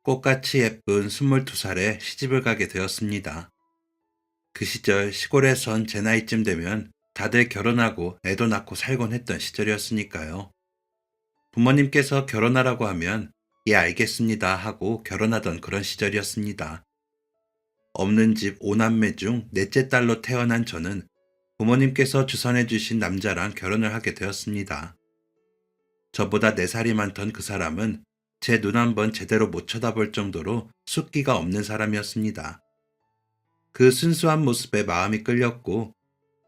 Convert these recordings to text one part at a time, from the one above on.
꽃같이 예쁜 22살에 시집을 가게 되었습니다. 그 시절 시골에선 제 나이쯤 되면 다들 결혼하고 애도 낳고 살곤 했던 시절이었으니까요. 부모님께서 결혼하라고 하면 예 알겠습니다 하고 결혼하던 그런 시절이었습니다. 없는 집 5남매 중 넷째 딸로 태어난 저는 부모님께서 주선해 주신 남자랑 결혼을 하게 되었습니다. 저보다 4살이 많던 그 사람은 제 눈 한 번 제대로 못 쳐다볼 정도로 숫기가 없는 사람이었습니다. 그 순수한 모습에 마음이 끌렸고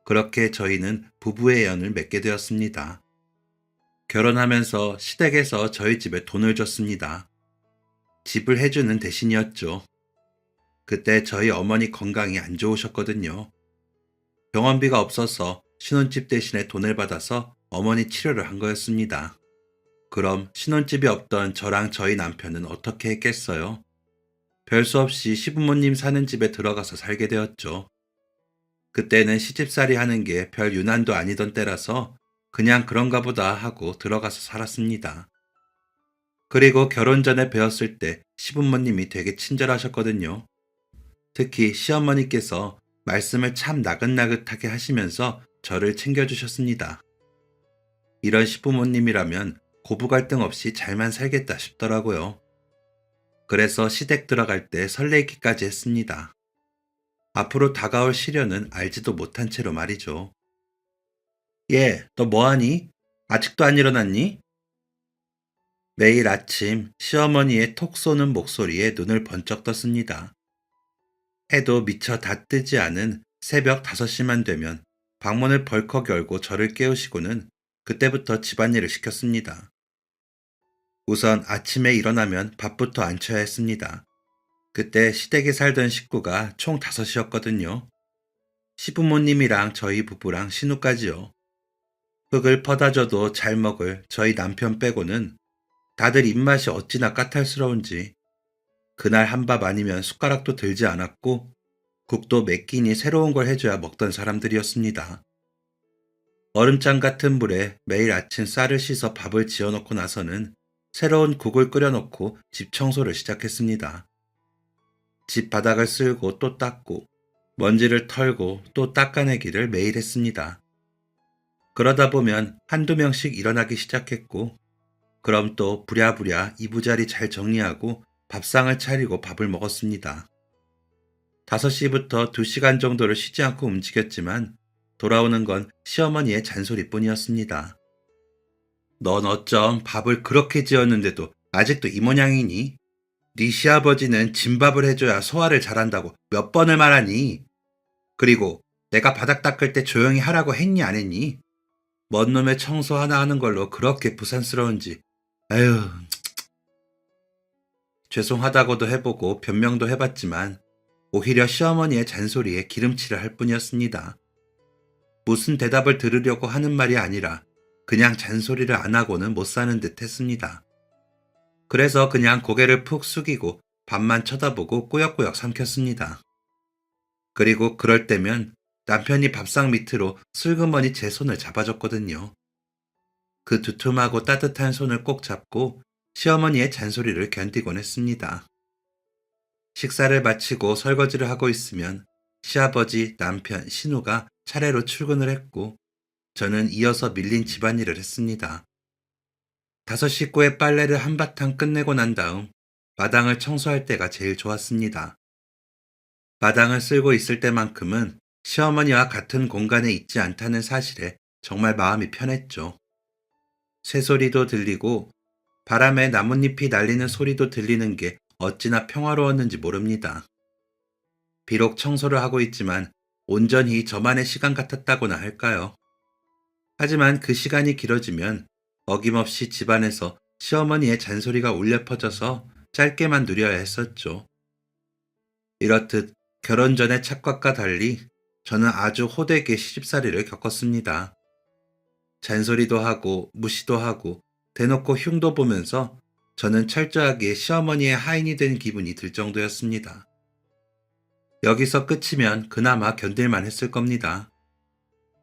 그렇게 저희는 부부의 연을 맺게 되었습니다. 결혼하면서 시댁에서 저희 집에 돈을 줬습니다. 집을 해주는 대신이었죠. 그때 저희 어머니 건강이 안 좋으셨거든요. 병원비가 없어서 신혼집 대신에 돈을 받아서 어머니 치료를 한 거였습니다. 그럼 신혼집이 없던 저랑 저희 남편은 어떻게 했겠어요? 별 수 없이 시부모님 사는 집에 들어가서 살게 되었죠. 그때는 시집살이 하는 게 별 유난도 아니던 때라서 그냥 그런가 보다 하고 들어가서 살았습니다. 그리고 결혼 전에 배웠을 때 시부모님이 되게 친절하셨거든요. 특히 시어머니께서 말씀을 참 나긋나긋하게 하시면서 저를 챙겨주셨습니다. 이런 시부모님이라면 고부 갈등 없이 잘만 살겠다 싶더라고요. 그래서 시댁 들어갈 때 설레기까지 했습니다. 앞으로 다가올 시련은 알지도 못한 채로 말이죠. 얘, 너 뭐하니? 아직도 안 일어났니? 매일 아침 시어머니의 톡 쏘는 목소리에 눈을 번쩍 떴습니다. 해도 미처 다 뜨지 않은 새벽 5시만 되면 방문을 벌컥 열고 저를 깨우시고는 그때부터 집안일을 시켰습니다. 우선 아침에 일어나면 밥부터 안 쳐야 했습니다. 그때 시댁에 살던 식구가 총 5이었거든요. 시부모님이랑 저희 부부랑 신우까지요. 흙을 퍼다 줘도 잘 먹을 저희 남편 빼고는 다들 입맛이 어찌나 까탈스러운지 그날 한밥 아니면 숟가락도 들지 않았고 국도 몇 끼니 새로운 걸 해줘야 먹던 사람들이었습니다. 얼음장 같은 물에 매일 아침 쌀을 씻어 밥을 지어놓고 나서는 새로운 국을 끓여놓고 집 청소를 시작했습니다. 집 바닥을 쓸고 또 닦고 먼지를 털고 또 닦아내기를 매일 했습니다. 그러다 보면 한두 명씩 일어나기 시작했고 그럼 또 부랴부랴 이부자리 잘 정리하고 밥상을 차리고 밥을 먹었습니다. 5시부터 2시간 정도를 쉬지 않고 움직였지만 돌아오는 건 시어머니의 잔소리뿐이었습니다. 넌 어쩜 밥을 그렇게 지었는데도 아직도 이 모양이니? 네 시아버지는 진밥을 해줘야 소화를 잘한다고 몇 번을 말하니? 그리고 내가 바닥 닦을 때 조용히 하라고 했니 안 했니? 먼 놈의 청소 하나 하는 걸로 그렇게 부산스러운지. 아휴, 죄송하다고도 해보고 변명도 해봤지만 오히려 시어머니의 잔소리에 기름칠을 할 뿐이었습니다. 무슨 대답을 들으려고 하는 말이 아니라 그냥 잔소리를 안 하고는 못 사는 듯 했습니다. 그래서 그냥 고개를 푹 숙이고 밥만 쳐다보고 꾸역꾸역 삼켰습니다. 그리고 그럴 때면 남편이 밥상 밑으로 슬그머니 제 손을 잡아줬거든요. 그 두툼하고 따뜻한 손을 꼭 잡고 시어머니의 잔소리를 견디곤 했습니다. 식사를 마치고 설거지를 하고 있으면 시아버지, 남편, 신우가 차례로 출근을 했고 저는 이어서 밀린 집안일을 했습니다. 5식구의 빨래를 한바탕 끝내고 난 다음 마당을 청소할 때가 제일 좋았습니다. 마당을 쓸고 있을 때만큼은 시어머니와 같은 공간에 있지 않다는 사실에 정말 마음이 편했죠. 새소리도 들리고 바람에 나뭇잎이 날리는 소리도 들리는 게 어찌나 평화로웠는지 모릅니다. 비록 청소를 하고 있지만 온전히 저만의 시간 같았다고나 할까요? 하지만 그 시간이 길어지면 어김없이 집안에서 시어머니의 잔소리가 울려 퍼져서 짧게만 누려야 했었죠. 이렇듯 결혼 전의 착각과 달리 저는 아주 호되게 시집살이를 겪었습니다. 잔소리도 하고 무시도 하고 대놓고 흉도 보면서 저는 철저하게 시어머니의 하인이 된 기분이 들 정도였습니다. 여기서 끝이면 그나마 견딜만 했을 겁니다.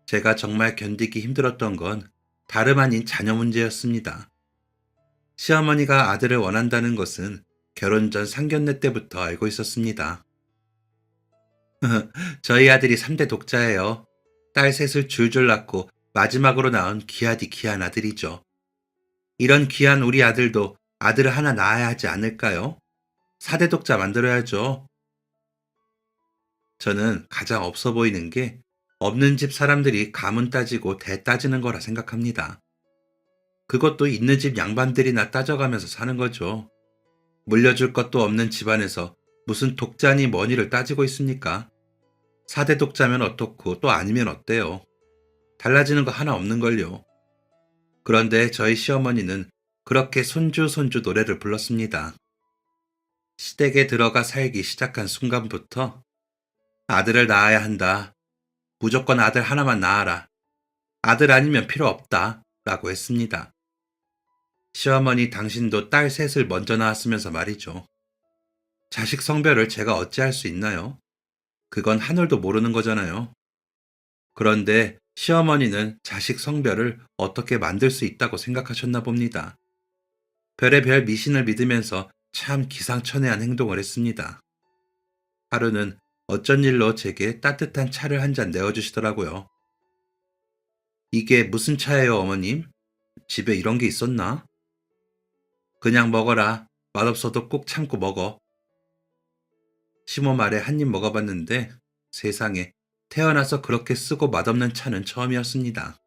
제가 정말 견디기 힘들었던 건 다름 아닌 자녀 문제였습니다. 시어머니가 아들을 원한다는 것은 결혼 전 상견례 때부터 알고 있었습니다. 저희 아들이 3대 독자예요. 딸 셋을 줄줄 낳고 마지막으로 낳은 귀하디 귀한 아들이죠. 이런 귀한 우리 아들도 아들을 하나 낳아야 하지 않을까요? 4대 독자 만들어야죠. 저는 가장 없어 보이는 게 없는 집 사람들이 가문 따지고 대 따지는 거라 생각합니다. 그것도 있는 집 양반들이나 따져가면서 사는 거죠. 물려줄 것도 없는 집안에서 무슨 독자니 뭐니를 따지고 있습니까? 4대 독자면 어떻고 또 아니면 어때요? 달라지는 거 하나 없는걸요. 그런데 저희 시어머니는 그렇게 손주 노래를 불렀습니다. 시댁에 들어가 살기 시작한 순간부터 아들을 낳아야 한다. 무조건 아들 하나만 낳아라. 아들 아니면 필요 없다. 라고 했습니다. 시어머니 당신도 딸 셋을 먼저 낳았으면서 말이죠. 자식 성별을 제가 어찌할 수 있나요? 그건 하늘도 모르는 거잖아요. 그런데 시어머니는 자식 성별을 어떻게 만들 수 있다고 생각하셨나 봅니다. 별의별 미신을 믿으면서 참 기상천외한 행동을 했습니다. 하루는 어쩐 일로 제게 따뜻한 차를 한 잔 내어주시더라고요. 이게 무슨 차예요, 어머님? 집에 이런 게 있었나? 그냥 먹어라. 맛없어도 꼭 참고 먹어. 시모 말에 한 입 먹어봤는데 세상에 태어나서 그렇게 쓰고 맛없는 차는 처음이었습니다.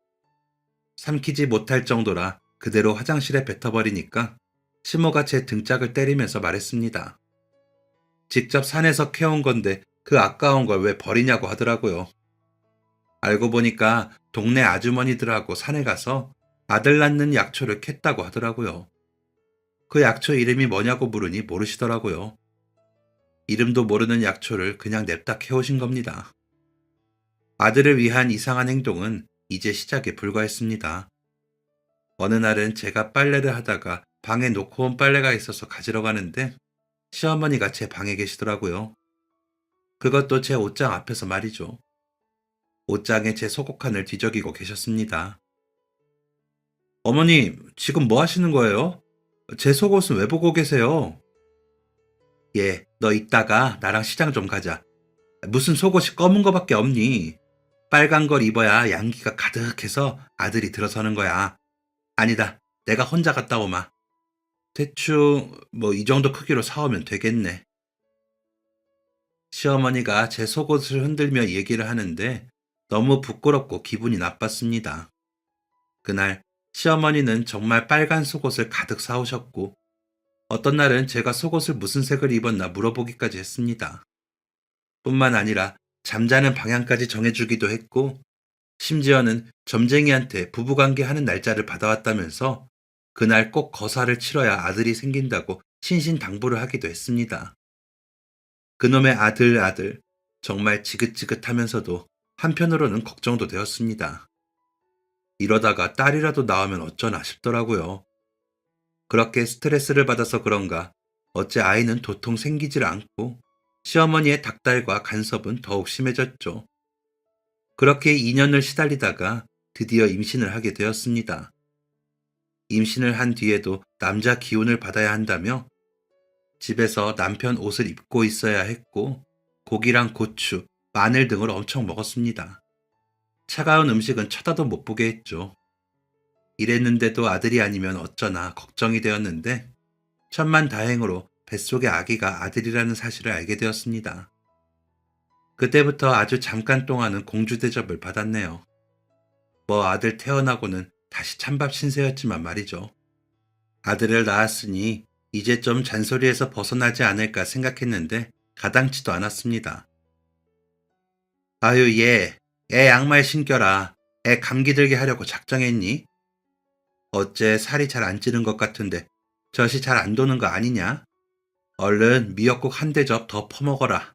삼키지 못할 정도라 그대로 화장실에 뱉어버리니까 시모가 제 등짝을 때리면서 말했습니다. 직접 산에서 캐온 건데 그 아까운 걸 왜 버리냐고 하더라고요. 알고 보니까 동네 아주머니들하고 산에 가서 아들 낳는 약초를 캤다고 하더라고요. 그 약초 이름이 뭐냐고 물으니 모르시더라고요. 이름도 모르는 약초를 그냥 냅다 캐오신 겁니다. 아들을 위한 이상한 행동은 이제 시작에 불과했습니다. 어느 날은 제가 빨래를 하다가 방에 놓고 온 빨래가 있어서 가지러 가는데 시어머니가 제 방에 계시더라고요. 그것도 제 옷장 앞에서 말이죠. 옷장에 제 속옷칸을 뒤적이고 계셨습니다. 어머님, 지금 뭐 하시는 거예요? 제 속옷은 왜 보고 계세요? 예, 너 이따가 나랑 시장 좀 가자. 무슨 속옷이 검은 거밖에 없니? 빨간 걸 입어야 양기가 가득해서 아들이 들어서는 거야. 아니다, 내가 혼자 갔다 오마. 대충 뭐 이 정도 크기로 사오면 되겠네. 시어머니가 제 속옷을 흔들며 얘기를 하는데 너무 부끄럽고 기분이 나빴습니다. 그날 시어머니는 정말 빨간 속옷을 가득 사오셨고 어떤 날은 제가 속옷을 무슨 색을 입었나 물어보기까지 했습니다. 뿐만 아니라 잠자는 방향까지 정해주기도 했고 심지어는 점쟁이한테 부부관계 하는 날짜를 받아왔다면서 그날 꼭 거사를 치러야 아들이 생긴다고 신신당부를 하기도 했습니다. 그놈의 아들, 정말 지긋지긋하면서도 한편으로는 걱정도 되었습니다. 이러다가 딸이라도 나오면 어쩌나 싶더라고요. 그렇게 스트레스를 받아서 그런가 어째 아이는 도통 생기질 않고 시어머니의 닥달과 간섭은 더욱 심해졌죠. 그렇게 2년을 시달리다가 드디어 임신을 하게 되었습니다. 임신을 한 뒤에도 남자 기운을 받아야 한다며 집에서 남편 옷을 입고 있어야 했고 고기랑 고추, 마늘 등을 엄청 먹었습니다. 차가운 음식은 쳐다도 못 보게 했죠. 이랬는데도 아들이 아니면 어쩌나 걱정이 되었는데 천만다행으로 뱃속의 아기가 아들이라는 사실을 알게 되었습니다. 그때부터 아주 잠깐 동안은 공주 대접을 받았네요. 뭐 아들 태어나고는 다시 찬밥 신세였지만 말이죠. 아들을 낳았으니 이제 좀 잔소리에서 벗어나지 않을까 생각했는데 가당치도 않았습니다. 아유 애 양말 신겨라. 애 감기 들게 하려고 작정했니? 어째 살이 잘 안 찌는 것 같은데 젖이 잘 안 도는 거 아니냐? 얼른 미역국 한 대접 더 퍼먹어라.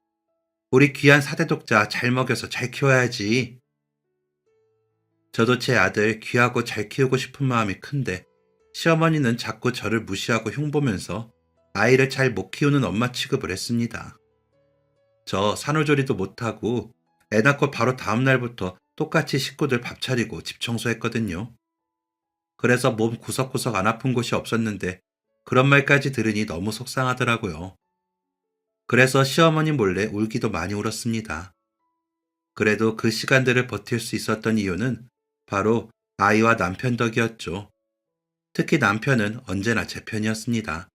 우리 귀한 4대 독자 잘 먹여서 잘 키워야지. 저도 제 아들 귀하고 잘 키우고 싶은 마음이 큰데 시어머니는 자꾸 저를 무시하고 흉보면서 아이를 잘 못 키우는 엄마 취급을 했습니다. 저 산후조리도 못하고 애 낳고 바로 다음 날부터 똑같이 식구들 밥 차리고 집 청소했거든요. 그래서 몸 구석구석 안 아픈 곳이 없었는데 그런 말까지 들으니 너무 속상하더라고요. 그래서 시어머니 몰래 울기도 많이 울었습니다. 그래도 그 시간들을 버틸 수 있었던 이유는 바로 아이와 남편 덕이었죠. 특히 남편은 언제나 제 편이었습니다.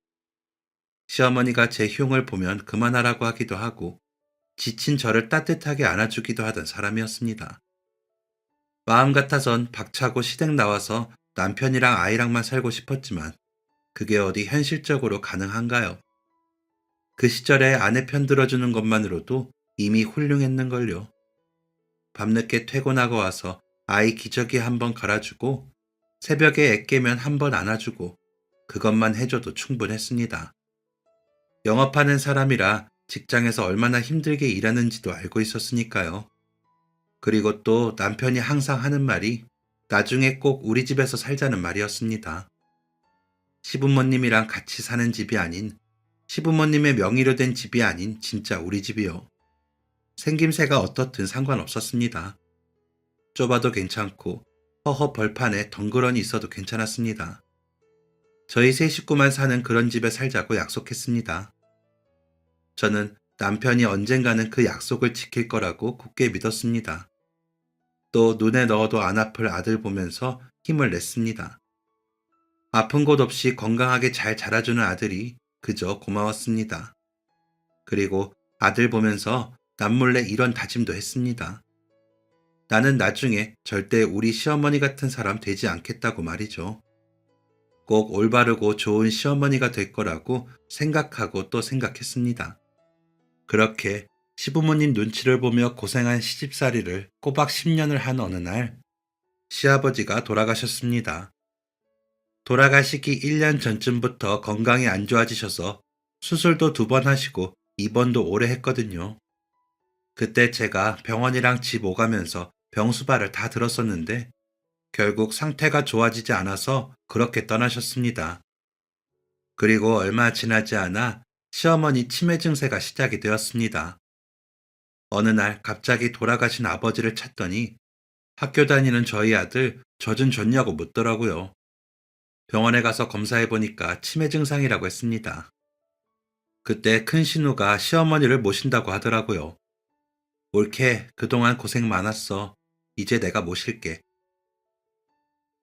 시어머니가 제 흉을 보면 그만하라고 하기도 하고 지친 저를 따뜻하게 안아주기도 하던 사람이었습니다. 마음 같아선 박차고 시댁 나와서 남편이랑 아이랑만 살고 싶었지만 그게 어디 현실적으로 가능한가요? 그 시절에 아내 편 들어주는 것만으로도 이미 훌륭했는걸요. 밤늦게 퇴근하고 와서 아이 기저귀 한번 갈아주고 새벽에 애 깨면 한번 안아주고 그것만 해줘도 충분했습니다. 영업하는 사람이라 직장에서 얼마나 힘들게 일하는지도 알고 있었으니까요. 그리고 또 남편이 항상 하는 말이 나중에 꼭 우리 집에서 살자는 말이었습니다. 시부모님이랑 같이 사는 집이 아닌 시부모님의 명의로 된 집이 아닌 진짜 우리 집이요. 생김새가 어떻든 상관없었습니다. 좁아도 괜찮고 허허 벌판에 덩그러니 있어도 괜찮았습니다. 저희 세 식구만 사는 그런 집에 살자고 약속했습니다. 저는 남편이 언젠가는 그 약속을 지킬 거라고 굳게 믿었습니다. 또 눈에 넣어도 안 아플 아들 보면서 힘을 냈습니다. 아픈 곳 없이 건강하게 잘 자라주는 아들이 그저 고마웠습니다. 그리고 아들 보면서 남몰래 이런 다짐도 했습니다. 나는 나중에 절대 우리 시어머니 같은 사람 되지 않겠다고 말이죠. 꼭 올바르고 좋은 시어머니가 될 거라고 생각하고 또 생각했습니다. 그렇게 시부모님 눈치를 보며 고생한 시집살이를 꼬박 10년을 한 어느 날 시아버지가 돌아가셨습니다. 돌아가시기 1년 전쯤부터 건강이 안 좋아지셔서 수술도 2번 하시고 입원도 오래 했거든요. 그때 제가 병원이랑 집 오가면서 병수발을 다 들었었는데 결국 상태가 좋아지지 않아서 그렇게 떠나셨습니다. 그리고 얼마 지나지 않아 시어머니 치매 증세가 시작이 되었습니다. 어느 날 갑자기 돌아가신 아버지를 찾더니 학교 다니는 저희 아들 젖은 줬냐고 묻더라고요. 병원에 가서 검사해보니까 치매 증상이라고 했습니다. 그때 큰 신우가 시어머니를 모신다고 하더라고요. 옳게 그동안 고생 많았어. 이제 내가 모실게.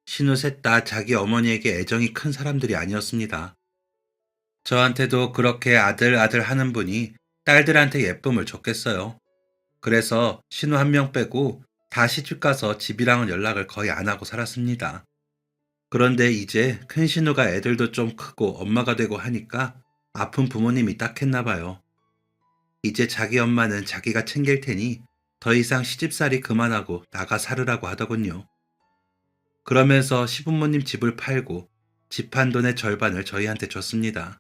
신우 셋 다 자기 어머니에게 애정이 큰 사람들이 아니었습니다. 저한테도 그렇게 아들 아들 하는 분이 딸들한테 예쁨을 줬겠어요. 그래서 신우 한 명 빼고 다 시집가서 집이랑은 연락을 거의 안 하고 살았습니다. 그런데 이제 큰 신우가 애들도 좀 크고 엄마가 되고 하니까 아픈 부모님이 딱했나 봐요. 이제 자기 엄마는 자기가 챙길 테니 더 이상 시집살이 그만하고 나가 살으라고 하더군요. 그러면서 시부모님 집을 팔고 집 한 돈의 절반을 저희한테 줬습니다.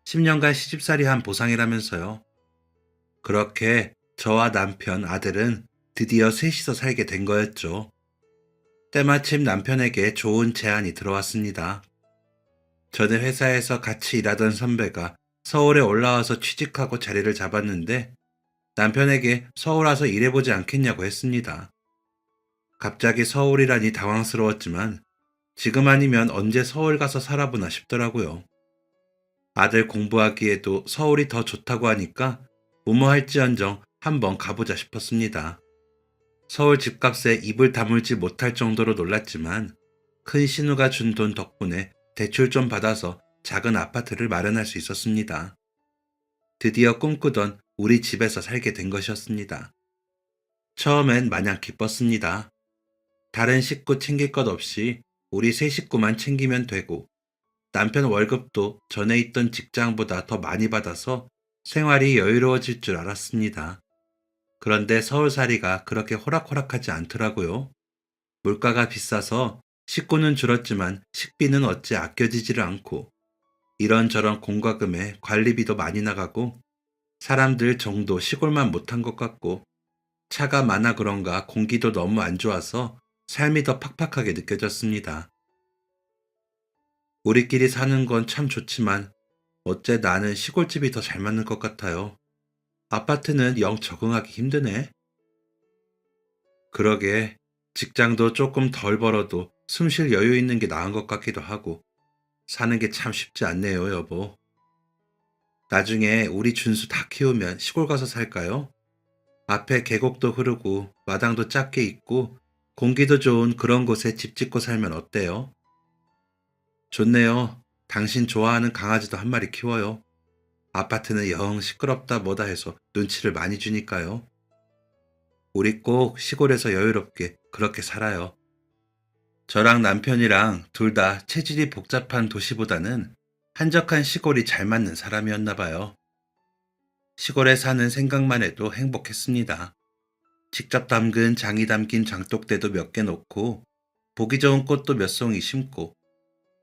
10년간 시집살이 한 보상이라면서요. 그렇게 저와 남편, 아들은 드디어 셋이서 살게 된 거였죠. 때마침 남편에게 좋은 제안이 들어왔습니다. 저는 회사에서 같이 일하던 선배가 서울에 올라와서 취직하고 자리를 잡았는데 남편에게 서울 와서 일해보지 않겠냐고 했습니다. 갑자기 서울이라니 당황스러웠지만 지금 아니면 언제 서울 가서 살아보나 싶더라고요. 아들 공부하기에도 서울이 더 좋다고 하니까 무모할지언정 한번 가보자 싶었습니다. 서울 집값에 입을 다물지 못할 정도로 놀랐지만 큰 신우가 준 돈 덕분에 대출 좀 받아서 작은 아파트를 마련할 수 있었습니다. 드디어 꿈꾸던 우리 집에서 살게 된 것이었습니다. 처음엔 마냥 기뻤습니다. 다른 식구 챙길 것 없이 우리 세 식구만 챙기면 되고 남편 월급도 전에 있던 직장보다 더 많이 받아서 생활이 여유로워질 줄 알았습니다. 그런데 서울살이가 그렇게 호락호락하지 않더라고요. 물가가 비싸서 식구는 줄었지만 식비는 어찌 아껴지지를 않고 이런저런 공과금에 관리비도 많이 나가고 사람들 정도 시골만 못한 것 같고 차가 많아 그런가 공기도 너무 안 좋아서 삶이 더 팍팍하게 느껴졌습니다. 우리끼리 사는 건 참 좋지만 어째 나는 시골집이 더 잘 맞는 것 같아요. 아파트는 영 적응하기 힘드네. 그러게 직장도 조금 덜 벌어도 숨 쉴 여유 있는 게 나은 것 같기도 하고 사는 게 참 쉽지 않네요, 여보. 나중에 우리 준수 다 키우면 시골 가서 살까요? 앞에 계곡도 흐르고 마당도 작게 있고 공기도 좋은 그런 곳에 집 짓고 살면 어때요? 좋네요. 당신 좋아하는 강아지도 한 마리 키워요. 아파트는 영 시끄럽다 뭐다 해서 눈치를 많이 주니까요. 우리 꼭 시골에서 여유롭게 그렇게 살아요. 저랑 남편이랑 둘 다 체질이 복잡한 도시보다는 한적한 시골이 잘 맞는 사람이었나 봐요. 시골에 사는 생각만 해도 행복했습니다. 직접 담근 장이 담긴 장독대도 몇 개 놓고 보기 좋은 꽃도 몇 송이 심고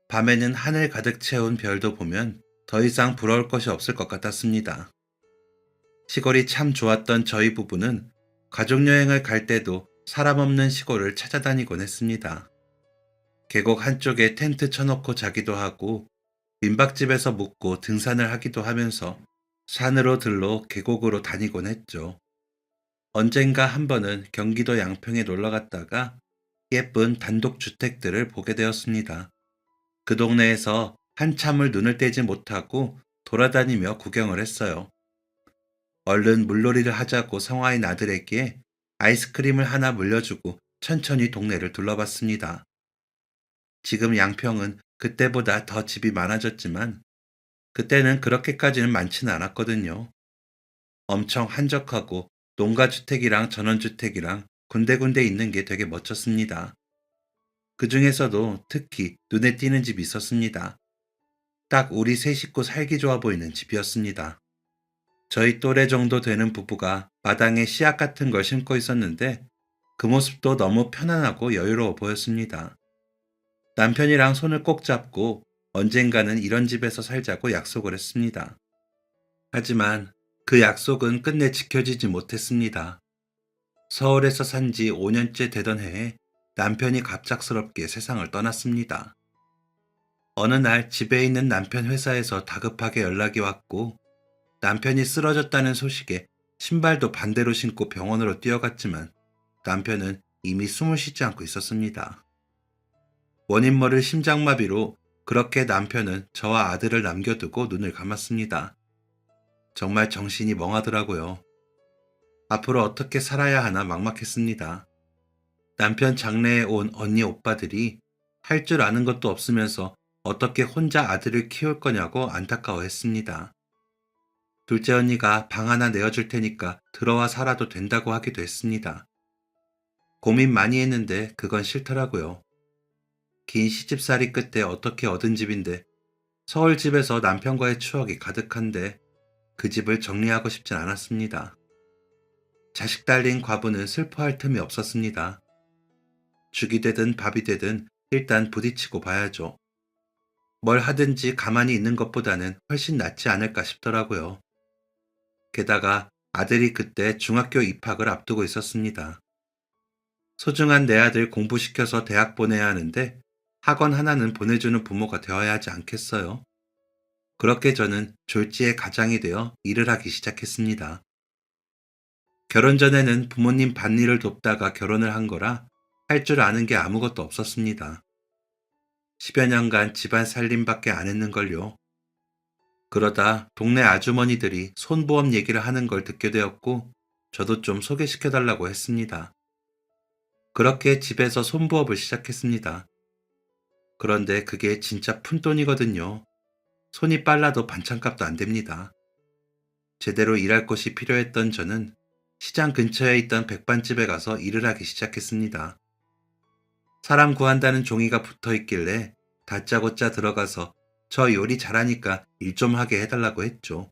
밤에는 하늘 가득 채운 별도 보면 더 이상 부러울 것이 없을 것 같았습니다. 시골이 참 좋았던 저희 부부는 가족여행을 갈 때도 사람 없는 시골을 찾아다니곤 했습니다. 계곡 한쪽에 텐트 쳐놓고 자기도 하고 민박집에서 묵고 등산을 하기도 하면서 산으로 들러 계곡으로 다니곤 했죠. 언젠가 한 번은 경기도 양평에 놀러 갔다가 예쁜 단독주택들을 보게 되었습니다. 그 동네에서 한참을 눈을 떼지 못하고 돌아다니며 구경을 했어요. 얼른 물놀이를 하자고 성화인 아들에게 아이스크림을 하나 물려주고 천천히 동네를 둘러봤습니다. 지금 양평은 그때보다 더 집이 많아졌지만 그때는 그렇게까지는 많지는 않았거든요. 엄청 한적하고 농가주택이랑 전원주택이랑 군데군데 있는 게 되게 멋졌습니다. 그 중에서도 특히 눈에 띄는 집이 있었습니다. 딱 우리 세 식구 살기 좋아 보이는 집이었습니다. 저희 또래 정도 되는 부부가 마당에 씨앗 같은 걸 심고 있었는데 그 모습도 너무 편안하고 여유로워 보였습니다. 남편이랑 손을 꼭 잡고 언젠가는 이런 집에서 살자고 약속을 했습니다. 하지만 그 약속은 끝내 지켜지지 못했습니다. 서울에서 산지 5년째 되던 해에 남편이 갑작스럽게 세상을 떠났습니다. 어느 날 집에 있는 남편 회사에서 다급하게 연락이 왔고 남편이 쓰러졌다는 소식에 신발도 반대로 신고 병원으로 뛰어갔지만 남편은 이미 숨을 쉬지 않고 있었습니다. 원인 모를 심장마비로 그렇게 남편은 저와 아들을 남겨두고 눈을 감았습니다. 정말 정신이 멍하더라고요. 앞으로 어떻게 살아야 하나 막막했습니다. 남편 장래에 온 언니 오빠들이 할 줄 아는 것도 없으면서 어떻게 혼자 아들을 키울 거냐고 안타까워했습니다. 둘째 언니가 방 하나 내어줄 테니까 들어와 살아도 된다고 하기도 했습니다. 고민 많이 했는데 그건 싫더라고요. 긴 시집살이 끝에 어떻게 얻은 집인데 서울 집에서 남편과의 추억이 가득한데 그 집을 정리하고 싶진 않았습니다. 자식 딸린 과부는 슬퍼할 틈이 없었습니다. 죽이 되든 밥이 되든 일단 부딪히고 봐야죠. 뭘 하든지 가만히 있는 것보다는 훨씬 낫지 않을까 싶더라고요. 게다가 아들이 그때 중학교 입학을 앞두고 있었습니다. 소중한 내 아들 공부시켜서 대학 보내야 하는데 학원 하나는 보내주는 부모가 되어야 하지 않겠어요? 그렇게 저는 졸지의 가장이 되어 일을 하기 시작했습니다. 결혼 전에는 부모님 밭일을 돕다가 결혼을 한 거라 할 줄 아는 게 아무것도 없었습니다. 10여 년간 집안 살림밖에 안 했는걸요. 그러다 동네 아주머니들이 손보험 얘기를 하는 걸 듣게 되었고 저도 좀 소개시켜달라고 했습니다. 그렇게 집에서 손부업을 시작했습니다. 그런데 그게 진짜 푼돈이거든요. 손이 빨라도 반찬값도 안 됩니다. 제대로 일할 곳이 필요했던 저는 시장 근처에 있던 백반집에 가서 일을 하기 시작했습니다. 사람 구한다는 종이가 붙어 있길래 다짜고짜 들어가서 저 요리 잘하니까 일 좀 하게 해달라고 했죠.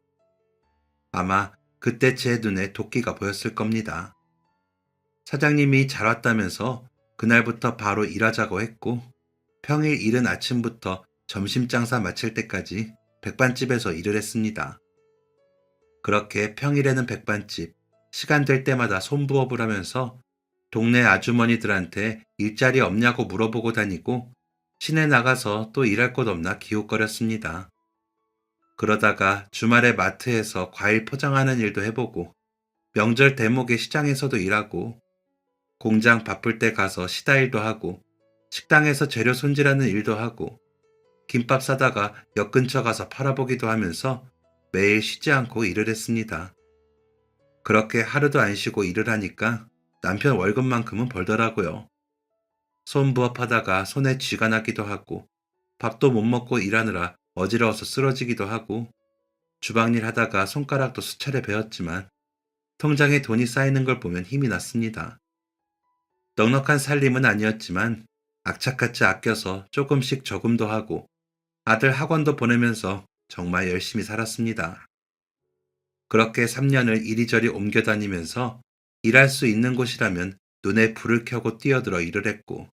아마 그때 제 눈에 도끼가 보였을 겁니다. 사장님이 잘 왔다면서 그날부터 바로 일하자고 했고 평일 이른 아침부터 점심 장사 마칠 때까지 백반집에서 일을 했습니다. 그렇게 평일에는 백반집, 시간 될 때마다 손부업을 하면서 동네 아주머니들한테 일자리 없냐고 물어보고 다니고 시내 나가서 또 일할 곳 없나 기웃거렸습니다. 그러다가 주말에 마트에서 과일 포장하는 일도 해보고 명절 대목에 시장에서도 일하고 공장 바쁠 때 가서 시다일도 하고 식당에서 재료 손질하는 일도 하고 김밥 사다가 역 근처 가서 팔아보기도 하면서 매일 쉬지 않고 일을 했습니다. 그렇게 하루도 안 쉬고 일을 하니까 남편 월급만큼은 벌더라고요. 손부업하다가 손에 쥐가 나기도 하고 밥도 못 먹고 일하느라 어지러워서 쓰러지기도 하고 주방일 하다가 손가락도 수차례 베었지만 통장에 돈이 쌓이는 걸 보면 힘이 났습니다. 넉넉한 살림은 아니었지만 악착같이 아껴서 조금씩 저금도 하고 아들 학원도 보내면서 정말 열심히 살았습니다. 그렇게 3년을 이리저리 옮겨 다니면서 일할 수 있는 곳이라면 눈에 불을 켜고 뛰어들어 일을 했고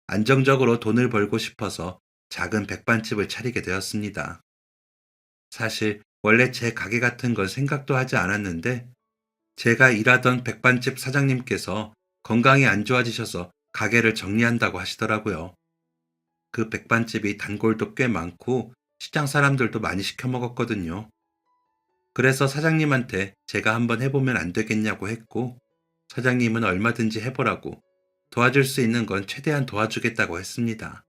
안정적으로 돈을 벌고 싶어서 작은 백반집을 차리게 되었습니다. 사실 원래 제 가게 같은 건 생각도 하지 않았는데 제가 일하던 백반집 사장님께서 건강이 안 좋아지셔서 가게를 정리한다고 하시더라고요. 그 백반집이 단골도 꽤 많고 시장 사람들도 많이 시켜 먹었거든요. 그래서 사장님한테 제가 한번 해보면 안 되겠냐고 했고 사장님은 얼마든지 해보라고 도와줄 수 있는 건 최대한 도와주겠다고 했습니다.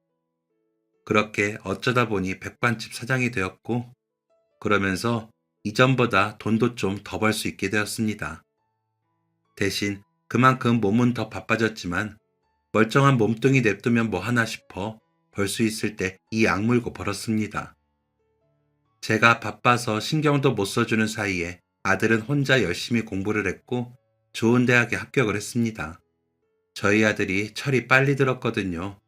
그렇게 어쩌다 보니 백반집 사장이 되었고 그러면서 이전보다 돈도 좀 더 벌 수 있게 되었습니다. 대신 그만큼 몸은 더 바빠졌지만 멀쩡한 몸뚱이 냅두면 뭐 하나 싶어 벌 수 있을 때 이 악물고 벌었습니다. 제가 바빠서 신경도 못 써주는 사이에 아들은 혼자 열심히 공부를 했고 좋은 대학에 합격을 했습니다. 저희 아들이 철이 빨리 들었거든요.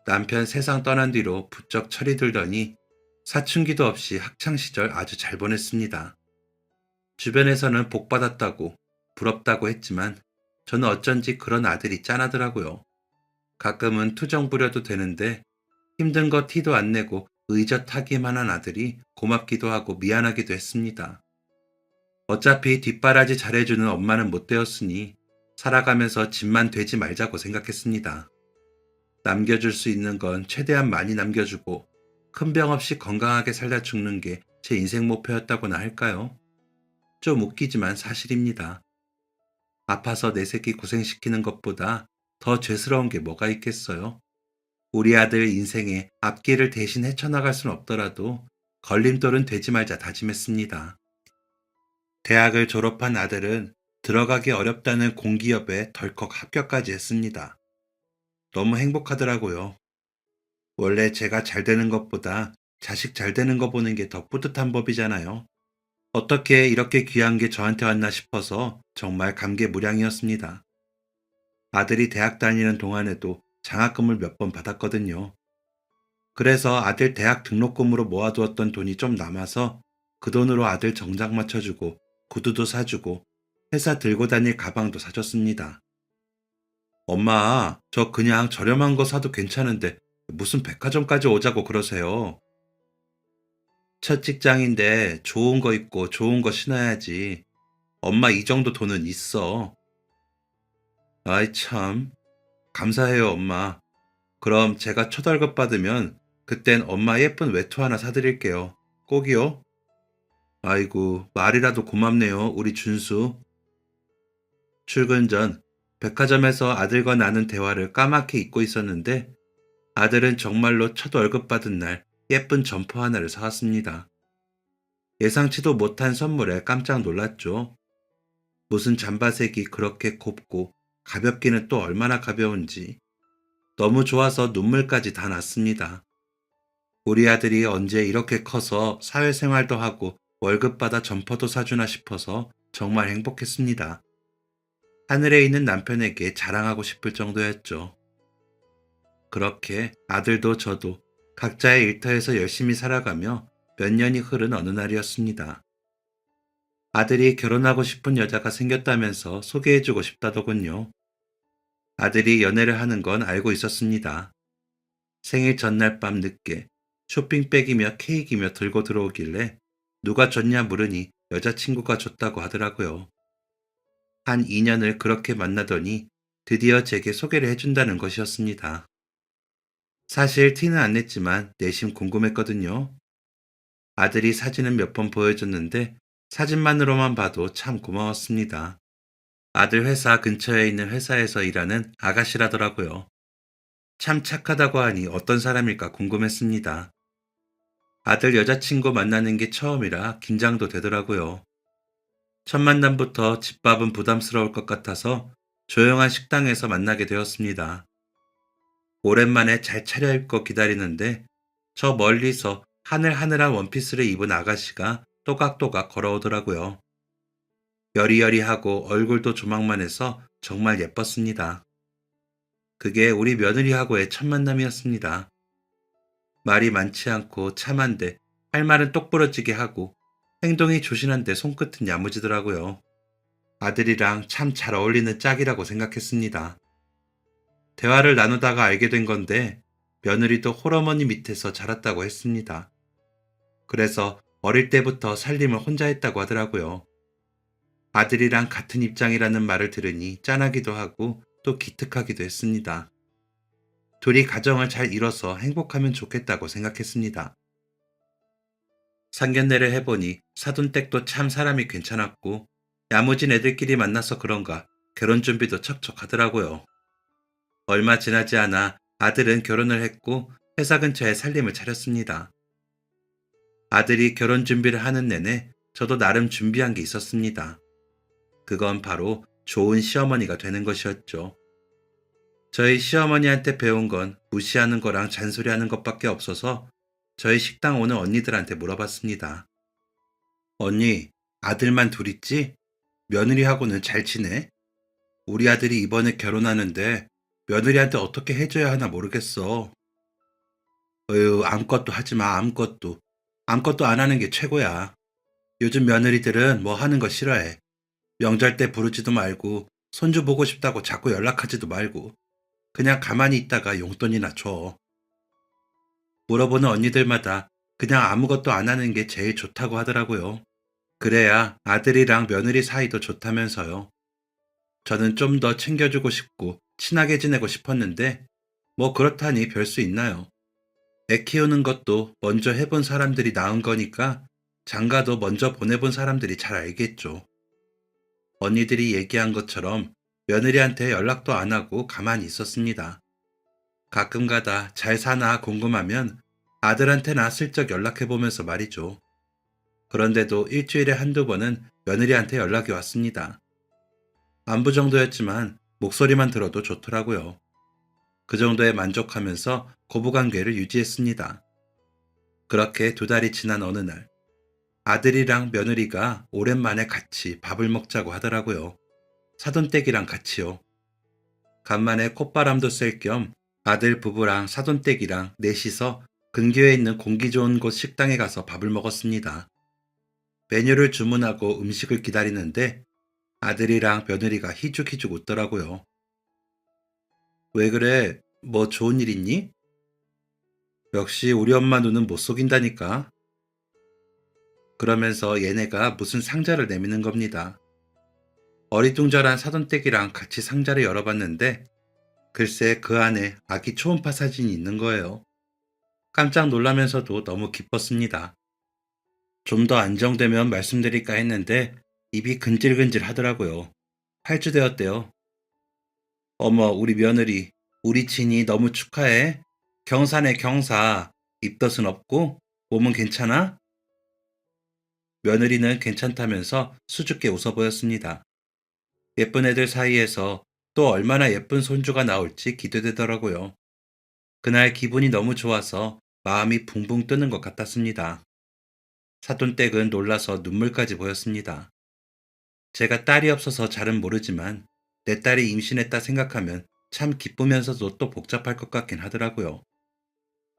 남편 세상 떠난 뒤로 부쩍 철이 들더니 사춘기도 없이 학창시절 아주 잘 보냈습니다. 주변에서는 복받았다고 부럽다고 했지만 저는 어쩐지 그런 아들이 짠하더라고요. 가끔은 투정 부려도 되는데 힘든 거 티도 안 내고 의젓하기만 한 아들이 고맙기도 하고 미안하기도 했습니다. 어차피 뒷바라지 잘해주는 엄마는 못 되었으니 살아가면서 집만 되지 말자고 생각했습니다. 남겨줄 수 있는 건 최대한 많이 남겨주고 큰 병 없이 건강하게 살다 죽는 게 제 인생 목표였다고나 할까요? 좀 웃기지만 사실입니다. 아파서 내 새끼 고생시키는 것보다 더 죄스러운 게 뭐가 있겠어요? 우리 아들 인생에 앞길을 대신 헤쳐나갈 순 없더라도 걸림돌은 되지 말자 다짐했습니다. 대학을 졸업한 아들은 들어가기 어렵다는 공기업에 덜컥 합격까지 했습니다. 너무 행복하더라고요. 원래 제가 잘 되는 것보다 자식 잘 되는 거 보는 게 더 뿌듯한 법이잖아요. 어떻게 이렇게 귀한 게 저한테 왔나 싶어서 정말 감개무량이었습니다. 아들이 대학 다니는 동안에도 장학금을 몇 번 받았거든요. 그래서 아들 대학 등록금으로 모아두었던 돈이 좀 남아서 그 돈으로 아들 정장 맞춰주고 구두도 사주고 회사 들고 다닐 가방도 사줬습니다. 엄마, 저 그냥 저렴한 거 사도 괜찮은데 무슨 백화점까지 오자고 그러세요? 첫 직장인데 좋은 거 입고 좋은 거 신어야지. 엄마 이 정도 돈은 있어. 아이 참, 감사해요 엄마. 그럼 제가 첫 월급 받으면 그땐 엄마 예쁜 외투 하나 사드릴게요. 꼭이요? 아이고, 말이라도 고맙네요, 우리 준수. 출근 전 백화점에서 아들과 나눈 대화를 까맣게 잊고 있었는데 아들은 정말로 첫 월급 받은 날 예쁜 점퍼 하나를 사왔습니다. 예상치도 못한 선물에 깜짝 놀랐죠. 무슨 잠바색이 그렇게 곱고 가볍기는 또 얼마나 가벼운지 너무 좋아서 눈물까지 다 났습니다. 우리 아들이 언제 이렇게 커서 사회생활도 하고 월급 받아 점퍼도 사주나 싶어서 정말 행복했습니다. 하늘에 있는 남편에게 자랑하고 싶을 정도였죠. 그렇게 아들도 저도 각자의 일터에서 열심히 살아가며 몇 년이 흐른 어느 날이었습니다. 아들이 결혼하고 싶은 여자가 생겼다면서 소개해주고 싶다더군요. 아들이 연애를 하는 건 알고 있었습니다. 생일 전날 밤 늦게 쇼핑백이며 케이크이며 들고 들어오길래 누가 줬냐 물으니 여자친구가 줬다고 하더라고요. 한 2년을 그렇게 만나더니 드디어 제게 소개를 해준다는 것이었습니다. 사실 티는 안 냈지만 내심 궁금했거든요. 아들이 사진은 몇 번 보여줬는데 사진만으로만 봐도 참 고마웠습니다. 아들 회사 근처에 있는 회사에서 일하는 아가씨라더라고요. 참 착하다고 하니 어떤 사람일까 궁금했습니다. 아들 여자친구 만나는 게 처음이라 긴장도 되더라고요. 첫 만남부터 집밥은 부담스러울 것 같아서 조용한 식당에서 만나게 되었습니다. 오랜만에 잘 차려입고 기다리는데 저 멀리서 하늘하늘한 원피스를 입은 아가씨가 또각또각 걸어오더라고요. 여리여리하고 얼굴도 조망만 해서 정말 예뻤습니다. 그게 우리 며느리하고의 첫 만남이었습니다. 말이 많지 않고 참한데 할 말은 똑부러지게 하고 행동이 조신한데 손끝은 야무지더라고요. 아들이랑 참 잘 어울리는 짝이라고 생각했습니다. 대화를 나누다가 알게 된 건데 며느리도 홀어머니 밑에서 자랐다고 했습니다. 그래서 어릴 때부터 살림을 혼자 했다고 하더라고요. 아들이랑 같은 입장이라는 말을 들으니 짠하기도 하고 또 기특하기도 했습니다. 둘이 가정을 잘 이뤄서 행복하면 좋겠다고 생각했습니다. 상견례를 해보니 사돈댁도 참 사람이 괜찮았고 야무진 애들끼리 만나서 그런가 결혼 준비도 척척하더라고요. 얼마 지나지 않아 아들은 결혼을 했고 회사 근처에 살림을 차렸습니다. 아들이 결혼 준비를 하는 내내 저도 나름 준비한 게 있었습니다. 그건 바로 좋은 시어머니가 되는 것이었죠. 저희 시어머니한테 배운 건 무시하는 거랑 잔소리하는 것밖에 없어서 저희 식당 오는 언니들한테 물어봤습니다. 언니, 아들만 둘 있지? 며느리하고는 잘 지내? 우리 아들이 이번에 결혼하는데 며느리한테 어떻게 해줘야 하나 모르겠어. 어휴, 아무것도 하지 마, 아무것도. 아무것도 안 하는 게 최고야. 요즘 며느리들은 뭐 하는 거 싫어해. 명절 때 부르지도 말고, 손주 보고 싶다고 자꾸 연락하지도 말고, 그냥 가만히 있다가 용돈이나 줘. 물어보는 언니들마다 그냥 아무것도 안 하는 게 제일 좋다고 하더라고요. 그래야 아들이랑 며느리 사이도 좋다면서요. 저는 좀 더 챙겨주고 싶고 친하게 지내고 싶었는데 뭐 그렇다니 별 수 있나요? 애 키우는 것도 먼저 해본 사람들이 나은 거니까 장가도 먼저 보내본 사람들이 잘 알겠죠. 언니들이 얘기한 것처럼 며느리한테 연락도 안 하고 가만히 있었습니다. 가끔 가다 잘 사나 궁금하면 아들한테나 슬쩍 연락해보면서 말이죠. 그런데도 일주일에 한두 번은 며느리한테 연락이 왔습니다. 안부 정도였지만 목소리만 들어도 좋더라고요. 그 정도에 만족하면서 고부관계를 유지했습니다. 그렇게 두 달이 지난 어느 날, 아들이랑 며느리가 오랜만에 같이 밥을 먹자고 하더라고요. 사돈댁이랑 같이요. 간만에 콧바람도 쐴 겸 아들 부부랑 사돈댁이랑 넷이서 근교에 있는 공기 좋은 곳 식당에 가서 밥을 먹었습니다. 메뉴를 주문하고 음식을 기다리는데 아들이랑 며느리가 희죽희죽 웃더라고요. 왜 그래? 뭐 좋은 일 있니? 역시 우리 엄마 눈은 못 속인다니까. 그러면서 얘네가 무슨 상자를 내미는 겁니다. 어리둥절한 사돈댁이랑 같이 상자를 열어봤는데 글쎄 그 안에 아기 초음파 사진이 있는 거예요. 깜짝 놀라면서도 너무 기뻤습니다. 좀 더 안정되면 말씀드릴까 했는데 입이 근질근질 하더라고요. 탈주되었대요. 어머, 우리 며느리, 우리 친이 너무 축하해. 경사네 경사. 입덧은 없고 몸은 괜찮아? 며느리는 괜찮다면서 수줍게 웃어 보였습니다. 예쁜 애들 사이에서 또 얼마나 예쁜 손주가 나올지 기대되더라고요. 그날 기분이 너무 좋아서 마음이 붕붕 뜨는 것 같았습니다. 사돈댁은 놀라서 눈물까지 보였습니다. 제가 딸이 없어서 잘은 모르지만 내 딸이 임신했다 생각하면 참 기쁘면서도 또 복잡할 것 같긴 하더라고요.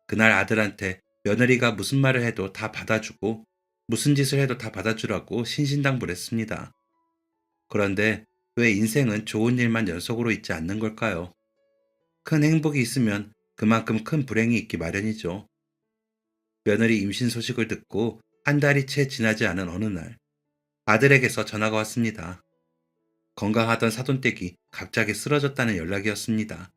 그날 아들한테 며느리가 무슨 말을 해도 다 받아주고 무슨 짓을 해도 다 받아주라고 신신당부했습니다. 그런데 왜 인생은 좋은 일만 연속으로 있지 않는 걸까요? 큰 행복이 있으면 그만큼 큰 불행이 있기 마련이죠. 며느리 임신 소식을 듣고 한 달이 채 지나지 않은 어느 날 아들에게서 전화가 왔습니다. 건강하던 사돈댁이 갑자기 쓰러졌다는 연락이었습니다.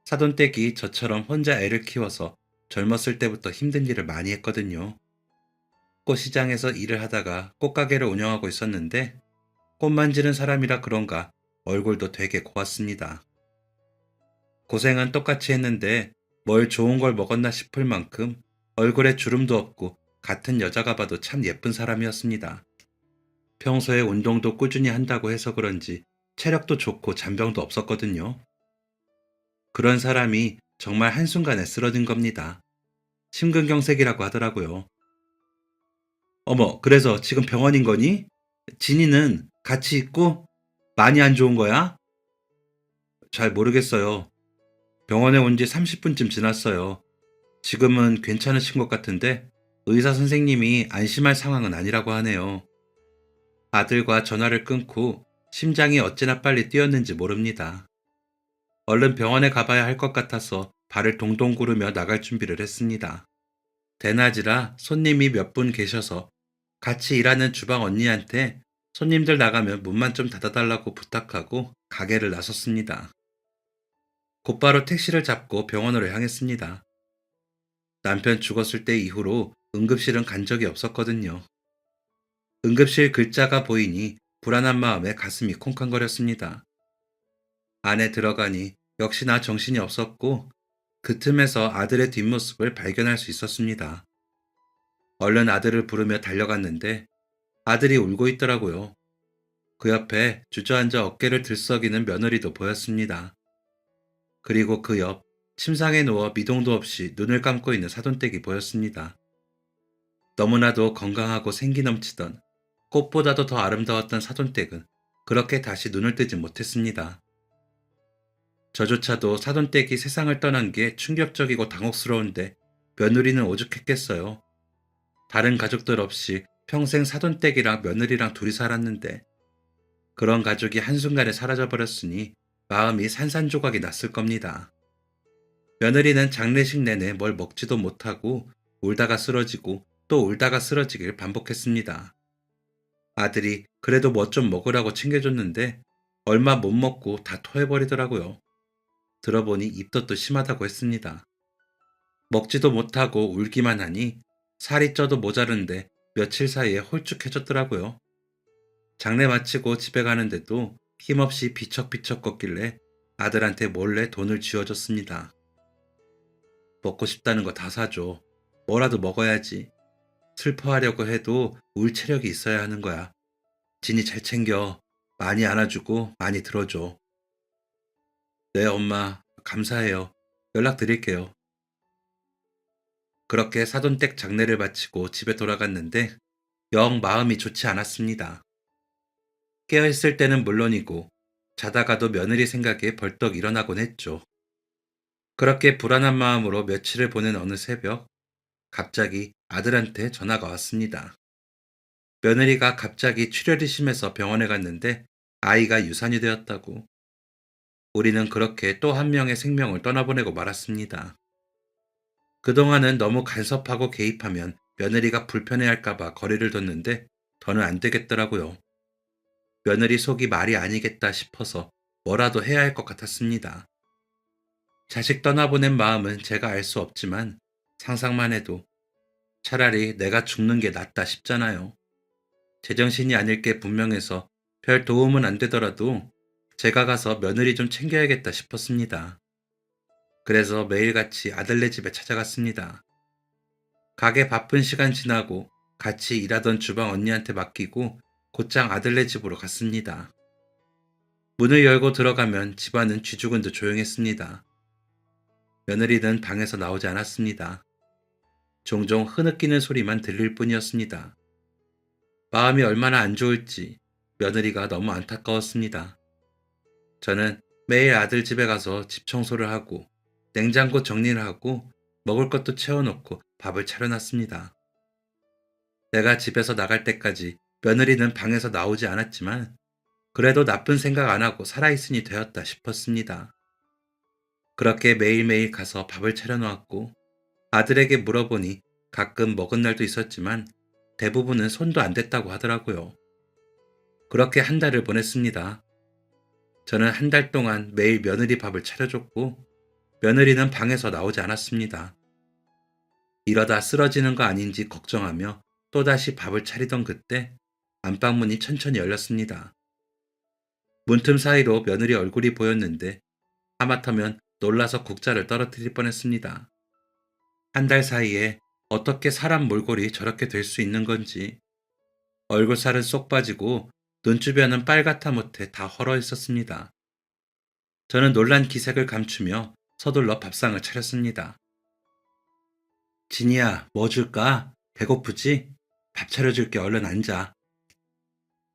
사돈댁이 저처럼 혼자 애를 키워서 젊었을 때부터 힘든 일을 많이 했거든요. 꽃시장에서 일을 하다가 꽃가게를 운영하고 있었는데 꽃 만지는 사람이라 그런가 얼굴도 되게 고왔습니다. 고생은 똑같이 했는데 뭘 좋은 걸 먹었나 싶을 만큼 얼굴에 주름도 없고 같은 여자가 봐도 참 예쁜 사람이었습니다. 평소에 운동도 꾸준히 한다고 해서 그런지 체력도 좋고 잔병도 없었거든요. 그런 사람이 정말 한순간에 쓰러진 겁니다. 심근경색이라고 하더라고요. 어머, 그래서 지금 병원인 거니? 진이는 같이 있고 많이 안 좋은 거야? 잘 모르겠어요. 병원에 온 지 30분쯤 지났어요. 지금은 괜찮으신 것 같은데 의사 선생님이 안심할 상황은 아니라고 하네요. 아들과 전화를 끊고 심장이 어찌나 빨리 뛰었는지 모릅니다. 얼른 병원에 가봐야 할 것 같아서 발을 동동 구르며 나갈 준비를 했습니다. 대낮이라 손님이 몇 분 계셔서 같이 일하는 주방 언니한테 손님들 나가면 문만 좀 닫아달라고 부탁하고 가게를 나섰습니다. 곧바로 택시를 잡고 병원으로 향했습니다. 남편 죽었을 때 이후로 응급실은 간 적이 없었거든요. 응급실 글자가 보이니 불안한 마음에 가슴이 콩쾅거렸습니다. 안에 들어가니 역시나 정신이 없었고 그 틈에서 아들의 뒷모습을 발견할 수 있었습니다. 얼른 아들을 부르며 달려갔는데 아들이 울고 있더라고요. 그 옆에 주저앉아 어깨를 들썩이는 며느리도 보였습니다. 그리고 그 옆 침상에 누워 미동도 없이 눈을 감고 있는 사돈댁이 보였습니다. 너무나도 건강하고 생기 넘치던 꽃보다도 더 아름다웠던 사돈댁은 그렇게 다시 눈을 뜨지 못했습니다. 저조차도 사돈댁이 세상을 떠난 게 충격적이고 당혹스러운데 며느리는 오죽했겠어요. 다른 가족들 없이 평생 사돈댁이랑 며느리랑 둘이 살았는데 그런 가족이 한순간에 사라져버렸으니 마음이 산산조각이 났을 겁니다. 며느리는 장례식 내내 뭘 먹지도 못하고 울다가 쓰러지고 또 울다가 쓰러지길 반복했습니다. 아들이 그래도 뭐 좀 먹으라고 챙겨줬는데 얼마 못 먹고 다 토해버리더라고요. 들어보니 입덧도 심하다고 했습니다. 먹지도 못하고 울기만 하니 살이 쪄도 모자른데 며칠 사이에 홀쭉해졌더라고요. 장례 마치고 집에 가는데도 힘없이 비척비척 걷길래 아들한테 몰래 돈을 쥐어줬습니다. 먹고 싶다는 거 다 사줘. 뭐라도 먹어야지. 슬퍼하려고 해도 울 체력이 있어야 하는 거야. 진이 잘 챙겨. 많이 안아주고 많이 들어줘. 네, 엄마. 감사해요. 연락드릴게요. 그렇게 사돈댁 장례를 마치고 집에 돌아갔는데 영 마음이 좋지 않았습니다. 깨어있을 때는 물론이고 자다가도 며느리 생각에 벌떡 일어나곤 했죠. 그렇게 불안한 마음으로 며칠을 보낸 어느 새벽 갑자기 아들한테 전화가 왔습니다. 며느리가 갑자기 출혈이 심해서 병원에 갔는데 아이가 유산이 되었다고. 우리는 그렇게 또 한 명의 생명을 떠나보내고 말았습니다. 그동안은 너무 간섭하고 개입하면 며느리가 불편해할까봐 거리를 뒀는데 더는 안 되겠더라고요. 며느리 속이 말이 아니겠다 싶어서 뭐라도 해야 할 것 같았습니다. 자식 떠나보낸 마음은 제가 알 수 없지만 상상만 해도 차라리 내가 죽는 게 낫다 싶잖아요. 제정신이 아닐 게 분명해서 별 도움은 안 되더라도 제가 가서 며느리 좀 챙겨야겠다 싶었습니다. 그래서 매일같이 아들네 집에 찾아갔습니다. 가게 바쁜 시간 지나고 같이 일하던 주방 언니한테 맡기고 곧장 아들네 집으로 갔습니다. 문을 열고 들어가면 집안은 쥐죽은 듯 조용했습니다. 며느리는 방에서 나오지 않았습니다. 종종 흐느끼는 소리만 들릴 뿐이었습니다. 마음이 얼마나 안 좋을지 며느리가 너무 안타까웠습니다. 저는 매일 아들 집에 가서 집 청소를 하고 냉장고 정리를 하고 먹을 것도 채워놓고 밥을 차려놨습니다. 내가 집에서 나갈 때까지 며느리는 방에서 나오지 않았지만 그래도 나쁜 생각 안 하고 살아있으니 되었다 싶었습니다. 그렇게 매일매일 가서 밥을 차려놓았고 아들에게 물어보니 가끔 먹은 날도 있었지만 대부분은 손도 안 댔다고 하더라고요. 그렇게 한 달을 보냈습니다. 저는 한 달 동안 매일 며느리 밥을 차려줬고 며느리는 방에서 나오지 않았습니다. 이러다 쓰러지는 거 아닌지 걱정하며 또다시 밥을 차리던 그때 안방문이 천천히 열렸습니다. 문틈 사이로 며느리 얼굴이 보였는데 하마터면 놀라서 국자를 떨어뜨릴 뻔했습니다. 한 달 사이에 어떻게 사람 몰골이 저렇게 될 수 있는 건지 얼굴살은 쏙 빠지고 눈주변은 빨갛다 못해 다 헐어 있었습니다. 저는 놀란 기색을 감추며 서둘러 밥상을 차렸습니다. 진이야, 뭐 줄까? 배고프지? 밥 차려줄게. 얼른 앉아.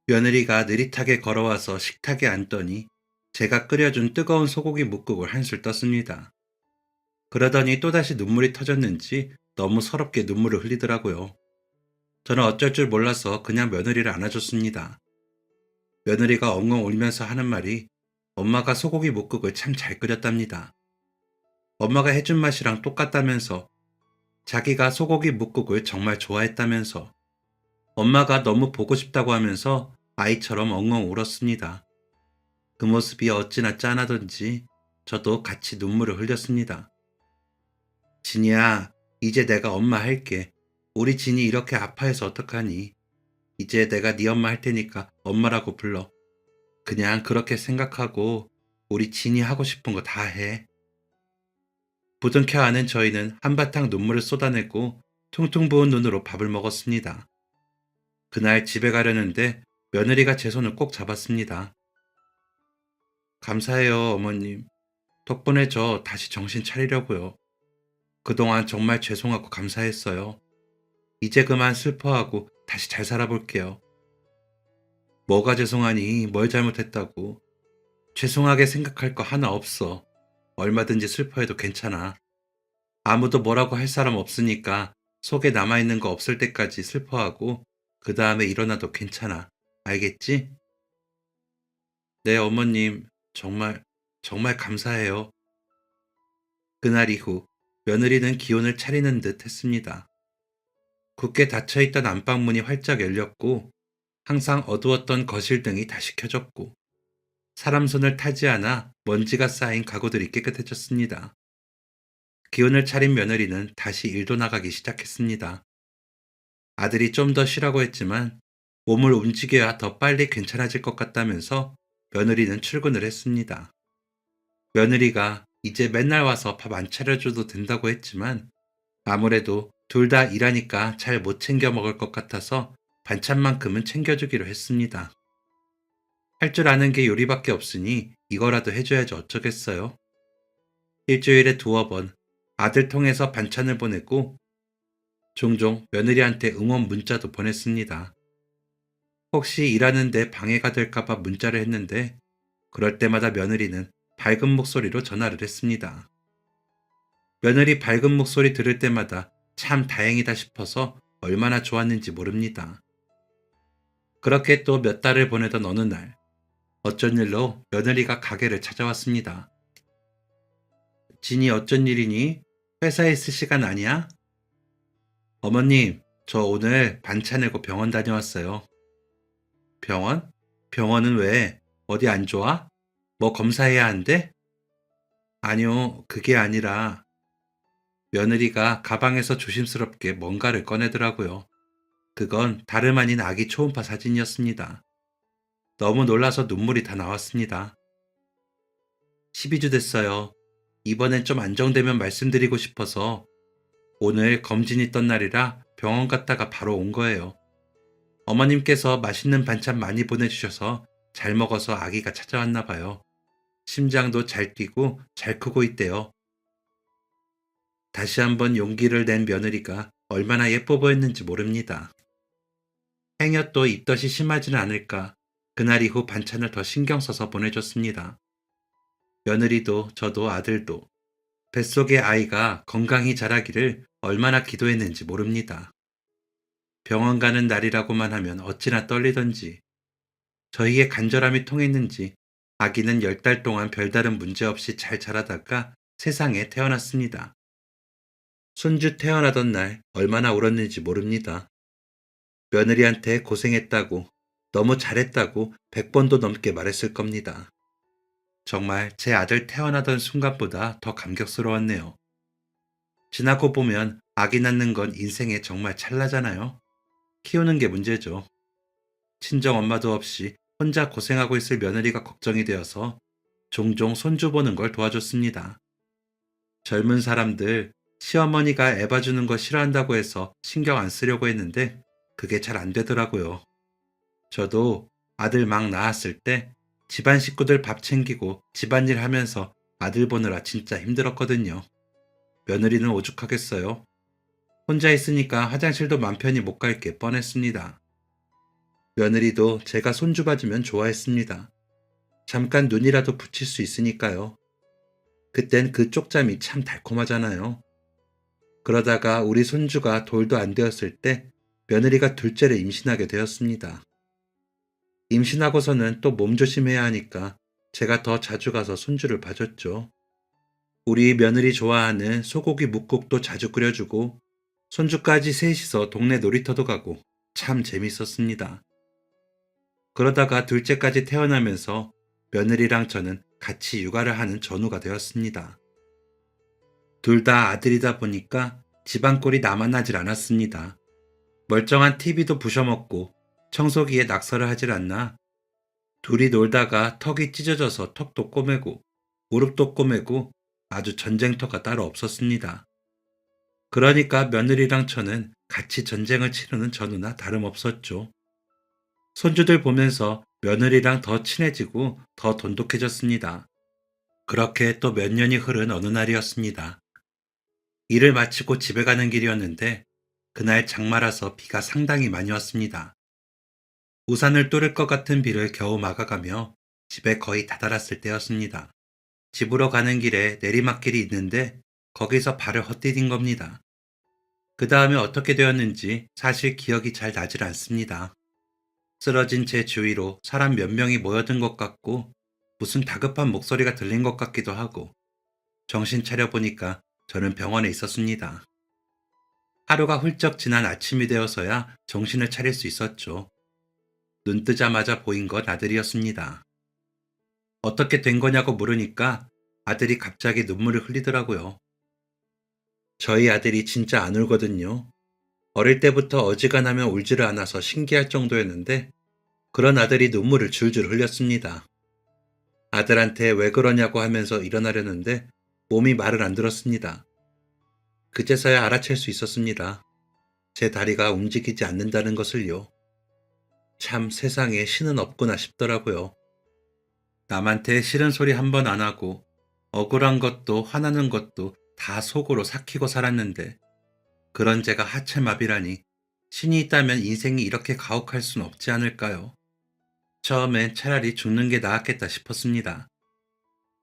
며느리가 느릿하게 걸어와서 식탁에 앉더니 제가 끓여준 뜨거운 소고기 뭇국을 한술 떴습니다. 그러더니 또다시 눈물이 터졌는지 너무 서럽게 눈물을 흘리더라고요. 저는 어쩔 줄 몰라서 그냥 며느리를 안아줬습니다. 며느리가 엉엉 울면서 하는 말이 엄마가 소고기 뭇국을 참 잘 끓였답니다. 엄마가 해준 맛이랑 똑같다면서, 자기가 소고기 뭇국을 정말 좋아했다면서, 엄마가 너무 보고 싶다고 하면서 아이처럼 엉엉 울었습니다. 그 모습이 어찌나 짠하던지 저도 같이 눈물을 흘렸습니다. 진이야, 이제 내가 엄마 할게. 우리 진이 이렇게 아파해서 어떡하니? 이제 내가 네 엄마 할 테니까 엄마라고 불러. 그냥 그렇게 생각하고 우리 진이 하고 싶은 거 다 해. 부둥켜 안은 저희는 한바탕 눈물을 쏟아내고 퉁퉁 부은 눈으로 밥을 먹었습니다. 그날 집에 가려는데 며느리가 제 손을 꼭 잡았습니다. 감사해요, 어머님. 덕분에 저 다시 정신 차리려고요. 그동안 정말 죄송하고 감사했어요. 이제 그만 슬퍼하고 다시 잘 살아볼게요. 뭐가 죄송하니? 뭘 잘못했다고? 죄송하게 생각할 거 하나 없어. 얼마든지 슬퍼해도 괜찮아. 아무도 뭐라고 할 사람 없으니까 속에 남아있는 거 없을 때까지 슬퍼하고 그 다음에 일어나도 괜찮아. 알겠지? 네, 어머님. 정말 감사해요. 그날 이후 며느리는 기운을 차리는 듯 했습니다. 굳게 닫혀있던 안방문이 활짝 열렸고 항상 어두웠던 거실등이 다시 켜졌고 사람 손을 타지 않아 먼지가 쌓인 가구들이 깨끗해졌습니다. 기운을 차린 며느리는 다시 일도 나가기 시작했습니다. 아들이 좀 더 쉬라고 했지만 몸을 움직여야 더 빨리 괜찮아질 것 같다면서 며느리는 출근을 했습니다. 며느리가 이제 맨날 와서 밥 안 차려줘도 된다고 했지만 아무래도 둘 다 일하니까 잘 못 챙겨 먹을 것 같아서 반찬만큼은 챙겨주기로 했습니다. 할 줄 아는 게 요리밖에 없으니 이거라도 해줘야지 어쩌겠어요. 일주일에 두어 번 아들 통해서 반찬을 보냈고 종종 며느리한테 응원 문자도 보냈습니다. 혹시 일하는데 방해가 될까봐 문자를 했는데 그럴 때마다 며느리는 밝은 목소리로 전화를 했습니다. 며느리 밝은 목소리 들을 때마다 참 다행이다 싶어서 얼마나 좋았는지 모릅니다. 그렇게 또 몇 달을 보내던 어느 날 어쩐 일로 며느리가 가게를 찾아왔습니다. 진이 어쩐 일이니? 회사에 있을 시간 아니야? 어머님, 저 오늘 반찬 내고 병원 다녀왔어요. 병원? 병원은 왜? 어디 안 좋아? 뭐 검사해야 한대? 아니요, 그게 아니라 며느리가 가방에서 조심스럽게 뭔가를 꺼내더라고요. 그건 다름 아닌 아기 초음파 사진이었습니다. 너무 놀라서 눈물이 다 나왔습니다. 12주 됐어요. 이번엔 좀 안정되면 말씀드리고 싶어서 오늘 검진 있던 날이라 병원 갔다가 바로 온 거예요. 어머님께서 맛있는 반찬 많이 보내주셔서 잘 먹어서 아기가 찾아왔나 봐요. 심장도 잘 뛰고 잘 크고 있대요. 다시 한번 용기를 낸 며느리가 얼마나 예뻐 보였는지 모릅니다. 행여또 입덧이 심하지는 않을까 그날 이후 반찬을 더 신경 써서 보내줬습니다. 며느리도 저도 아들도 뱃속의 아이가 건강히 자라기를 얼마나 기도했는지 모릅니다. 병원 가는 날이라고만 하면 어찌나 떨리던지 저희의 간절함이 통했는지 아기는 10달 동안 별다른 문제 없이 잘 자라다가 세상에 태어났습니다. 손주 태어나던 날 얼마나 울었는지 모릅니다. 며느리한테 고생했다고 너무 잘했다고 100번도 넘게 말했을 겁니다. 정말 제 아들 태어나던 순간보다 더 감격스러웠네요. 지나고 보면 아기 낳는 건 인생에 정말 찰나잖아요. 키우는 게 문제죠. 친정 엄마도 없이 혼자 고생하고 있을 며느리가 걱정이 되어서 종종 손주 보는 걸 도와줬습니다. 젊은 사람들 시어머니가 애 봐주는 거 싫어한다고 해서 신경 안 쓰려고 했는데 그게 잘 안 되더라고요. 저도 아들 막 낳았을 때 집안 식구들 밥 챙기고 집안일 하면서 아들 보느라 진짜 힘들었거든요. 며느리는 오죽하겠어요. 혼자 있으니까 화장실도 맘 편히 못 갈 게 뻔했습니다. 며느리도 제가 손주 봐주면 좋아했습니다. 잠깐 눈이라도 붙일 수 있으니까요. 그땐 그 쪽잠이 참 달콤하잖아요. 그러다가 우리 손주가 돌도 안 되었을 때 며느리가 둘째를 임신하게 되었습니다. 임신하고서는 또 몸조심해야 하니까 제가 더 자주 가서 손주를 봐줬죠. 우리 며느리 좋아하는 소고기 뭇국도 자주 끓여주고 손주까지 셋이서 동네 놀이터도 가고 참 재밌었습니다. 그러다가 둘째까지 태어나면서 며느리랑 저는 같이 육아를 하는 전우가 되었습니다. 둘 다 아들이다 보니까 집안꼴이 나만하질 않았습니다. 멀쩡한 TV도 부셔먹고 청소기에 낙서를 하질 않나. 둘이 놀다가 턱이 찢어져서 턱도 꼬매고 무릎도 꼬매고 아주 전쟁터가 따로 없었습니다. 그러니까 며느리랑 저는 같이 전쟁을 치르는 전우나 다름없었죠. 손주들 보면서 며느리랑 더 친해지고 더 돈독해졌습니다. 그렇게 또 몇 년이 흐른 어느 날이었습니다. 일을 마치고 집에 가는 길이었는데 그날 장마라서 비가 상당히 많이 왔습니다. 우산을 뚫을 것 같은 비를 겨우 막아가며 집에 거의 다다랐을 때였습니다. 집으로 가는 길에 내리막길이 있는데 거기서 발을 헛디딘 겁니다. 그 다음에 어떻게 되었는지 사실 기억이 잘 나질 않습니다. 쓰러진 제 주위로 사람 몇 명이 모여든 것 같고 무슨 다급한 목소리가 들린 것 같기도 하고 정신 차려보니까 저는 병원에 있었습니다. 하루가 훌쩍 지난 아침이 되어서야 정신을 차릴 수 있었죠. 눈 뜨자마자 보인 건 아들이었습니다. 어떻게 된 거냐고 물으니까 아들이 갑자기 눈물을 흘리더라고요. 저희 아들이 진짜 안 울거든요. 어릴 때부터 어지간하면 울지를 않아서 신기할 정도였는데 그런 아들이 눈물을 줄줄 흘렸습니다. 아들한테 왜 그러냐고 하면서 일어나려는데 몸이 말을 안 들었습니다. 그제서야 알아챌 수 있었습니다. 제 다리가 움직이지 않는다는 것을요. 참 세상에 신은 없구나 싶더라고요. 남한테 싫은 소리 한 번 안 하고 억울한 것도 화나는 것도 다 속으로 삭히고 살았는데 그런 제가 하체마비라니 신이 있다면 인생이 이렇게 가혹할 순 없지 않을까요? 처음엔 차라리 죽는 게 나았겠다 싶었습니다.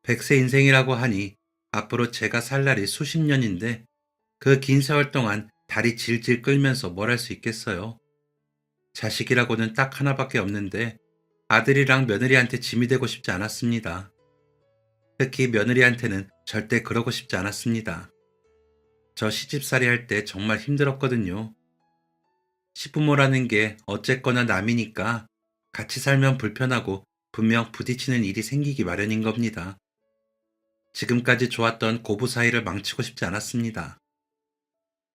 100세 인생이라고 하니 앞으로 제가 살 날이 수십 년인데 그 긴 세월 동안 다리 질질 끌면서 뭘 할 수 있겠어요? 자식이라고는 딱 하나밖에 없는데 아들이랑 며느리한테 짐이 되고 싶지 않았습니다. 특히 며느리한테는 절대 그러고 싶지 않았습니다. 저 시집살이 할 때 정말 힘들었거든요. 시부모라는 게 어쨌거나 남이니까 같이 살면 불편하고 분명 부딪히는 일이 생기기 마련인 겁니다. 지금까지 좋았던 고부 사이를 망치고 싶지 않았습니다.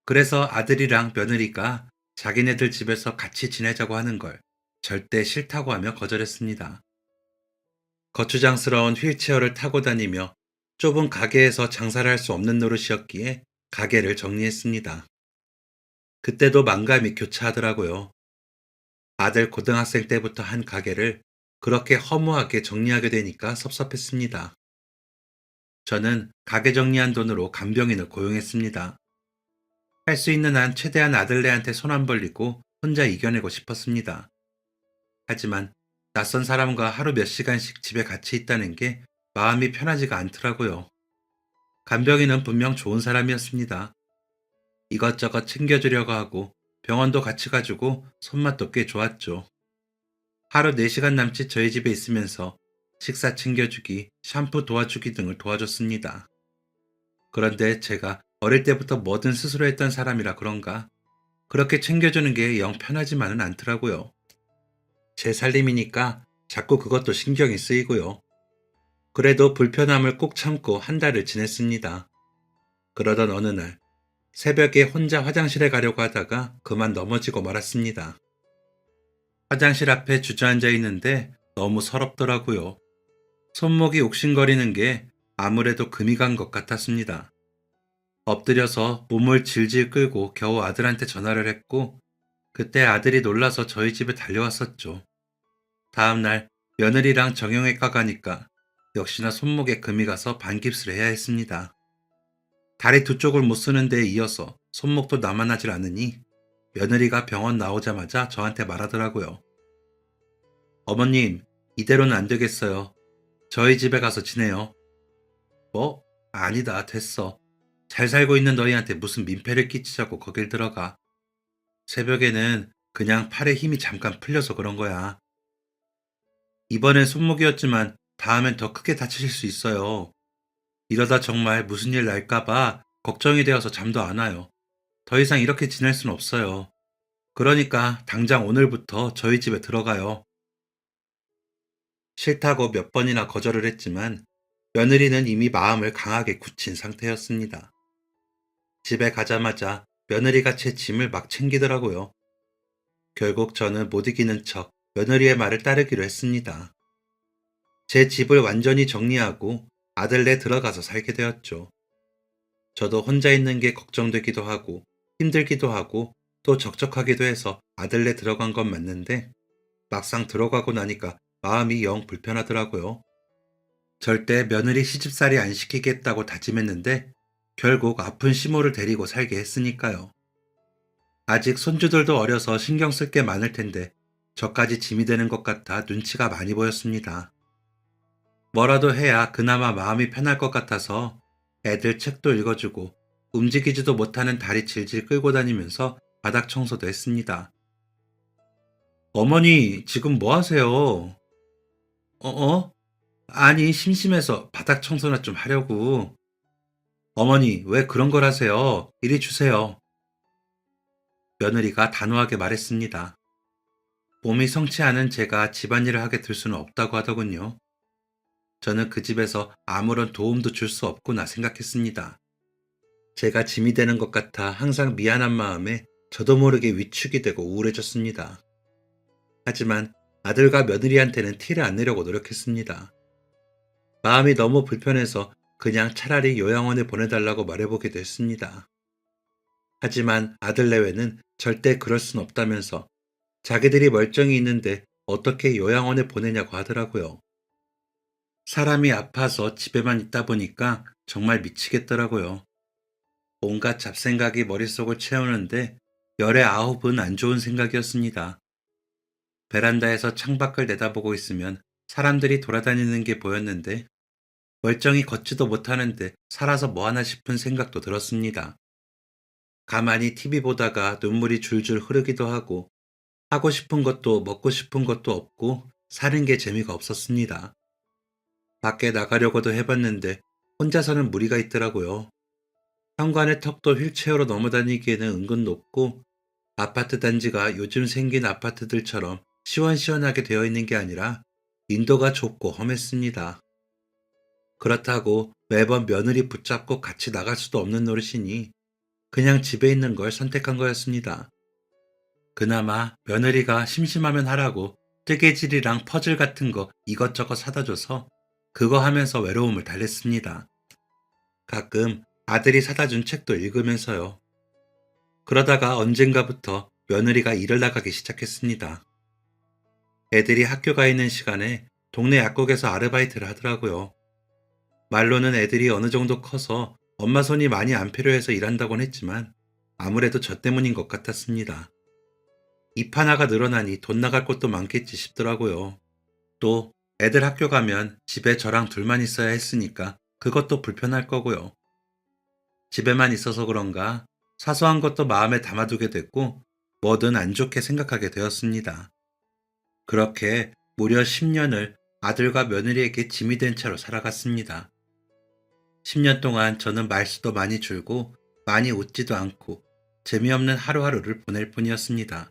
그래서 아들이랑 며느리가 자기네들 집에서 같이 지내자고 하는 걸 절대 싫다고 하며 거절했습니다. 거추장스러운 휠체어를 타고 다니며 좁은 가게에서 장사를 할 수 없는 노릇이었기에 가게를 정리했습니다. 그때도 만감이 교차하더라고요. 아들 고등학생 때부터 한 가게를 그렇게 허무하게 정리하게 되니까 섭섭했습니다. 저는 가게 정리한 돈으로 간병인을 고용했습니다. 할 수 있는 한 최대한 아들네한테 손 안 벌리고 혼자 이겨내고 싶었습니다. 하지만 낯선 사람과 하루 몇 시간씩 집에 같이 있다는 게 마음이 편하지가 않더라고요. 간병인은 분명 좋은 사람이었습니다. 이것저것 챙겨주려고 하고 병원도 같이 가지고 손맛도 꽤 좋았죠. 하루 4시간 남짓 저희 집에 있으면서 식사 챙겨주기, 샴푸 도와주기 등을 도와줬습니다. 그런데 제가 어릴 때부터 뭐든 스스로 했던 사람이라 그런가 그렇게 챙겨주는 게 영 편하지만은 않더라고요. 제 살림이니까 자꾸 그것도 신경이 쓰이고요. 그래도 불편함을 꼭 참고 한 달을 지냈습니다. 그러던 어느 날 새벽에 혼자 화장실에 가려고 하다가 그만 넘어지고 말았습니다. 화장실 앞에 주저앉아 있는데 너무 서럽더라고요. 손목이 욱신거리는 게 아무래도 금이 간 것 같았습니다. 엎드려서 몸을 질질 끌고 겨우 아들한테 전화를 했고, 그때 아들이 놀라서 저희 집에 달려왔었죠. 다음날 며느리랑 정형외과 가니까 역시나 손목에 금이 가서 반깁스를 해야 했습니다. 다리 두 쪽을 못 쓰는 데에 이어서 손목도 남아나질 않으니 며느리가 병원 나오자마자 저한테 말하더라고요. 어머님, 이대로는 안 되겠어요. 저희 집에 가서 지내요. 뭐? 아니다, 됐어. 잘 살고 있는 너희한테 무슨 민폐를 끼치자고 거길 들어가. 새벽에는 그냥 팔에 힘이 잠깐 풀려서 그런 거야. 이번엔 손목이었지만 다음엔 더 크게 다치실 수 있어요. 이러다 정말 무슨 일 날까봐 걱정이 되어서 잠도 안 와요. 더 이상 이렇게 지낼 순 없어요. 그러니까 당장 오늘부터 저희 집에 들어가요. 싫다고 몇 번이나 거절을 했지만 며느리는 이미 마음을 강하게 굳힌 상태였습니다. 집에 가자마자 며느리가 제 짐을 막 챙기더라고요. 결국 저는 못 이기는 척 며느리의 말을 따르기로 했습니다. 제 집을 완전히 정리하고 아들네 들어가서 살게 되었죠. 저도 혼자 있는 게 걱정되기도 하고 힘들기도 하고 또 적적하기도 해서 아들네 들어간 건 맞는데 막상 들어가고 나니까 마음이 영 불편하더라고요. 절대 며느리 시집살이 안 시키겠다고 다짐했는데 결국 아픈 시모를 데리고 살게 했으니까요. 아직 손주들도 어려서 신경 쓸 게 많을 텐데 저까지 짐이 되는 것 같아 눈치가 많이 보였습니다. 뭐라도 해야 그나마 마음이 편할 것 같아서 애들 책도 읽어주고 움직이지도 못하는 다리 질질 끌고 다니면서 바닥 청소도 했습니다. 어머니, 지금 뭐 하세요? 어? 아니, 심심해서 바닥 청소나 좀 하려고. 어머니, 왜 그런 걸 하세요? 이리 주세요. 며느리가 단호하게 말했습니다. 몸이 성치 않은 제가 집안일을 하게 될 수는 없다고 하더군요. 저는 그 집에서 아무런 도움도 줄 수 없구나 생각했습니다. 제가 짐이 되는 것 같아 항상 미안한 마음에 저도 모르게 위축이 되고 우울해졌습니다. 하지만 아들과 며느리한테는 티를 안 내려고 노력했습니다. 마음이 너무 불편해서 그냥 차라리 요양원에 보내달라고 말해보기도 했습니다. 하지만 아들 내외는 절대 그럴 순 없다면서 자기들이 멀쩡히 있는데 어떻게 요양원에 보내냐고 하더라고요. 사람이 아파서 집에만 있다 보니까 정말 미치겠더라고요. 온갖 잡생각이 머릿속을 채우는데 열의 아홉은 안 좋은 생각이었습니다. 베란다에서 창밖을 내다보고 있으면 사람들이 돌아다니는 게 보였는데 멀쩡히 걷지도 못하는데 살아서 뭐하나 싶은 생각도 들었습니다. 가만히 TV 보다가 눈물이 줄줄 흐르기도 하고 싶은 것도 먹고 싶은 것도 없고 사는 게 재미가 없었습니다. 밖에 나가려고도 해봤는데 혼자서는 무리가 있더라고요. 현관의 턱도 휠체어로 넘어다니기에는 은근 높고 아파트 단지가 요즘 생긴 아파트들처럼 시원시원하게 되어 있는 게 아니라 인도가 좁고 험했습니다. 그렇다고 매번 며느리 붙잡고 같이 나갈 수도 없는 노릇이니 그냥 집에 있는 걸 선택한 거였습니다. 그나마 며느리가 심심하면 하라고 뜨개질이랑 퍼즐 같은 거 이것저것 사다 줘서 그거 하면서 외로움을 달랬습니다. 가끔 아들이 사다 준 책도 읽으면서요. 그러다가 언젠가부터 며느리가 일을 나가기 시작했습니다. 애들이 학교 가 있는 시간에 동네 약국에서 아르바이트를 하더라고요. 말로는 애들이 어느 정도 커서 엄마 손이 많이 안 필요해서 일한다곤 했지만 아무래도 저 때문인 것 같았습니다. 입 하나가 늘어나니 돈 나갈 곳도 많겠지 싶더라고요. 또 애들 학교 가면 집에 저랑 둘만 있어야 했으니까 그것도 불편할 거고요. 집에만 있어서 그런가 사소한 것도 마음에 담아두게 됐고 뭐든 안 좋게 생각하게 되었습니다. 그렇게 무려 10년을 아들과 며느리에게 짐이 된 채로 살아갔습니다. 10년 동안 저는 말수도 많이 줄고 많이 웃지도 않고 재미없는 하루하루를 보낼 뿐이었습니다.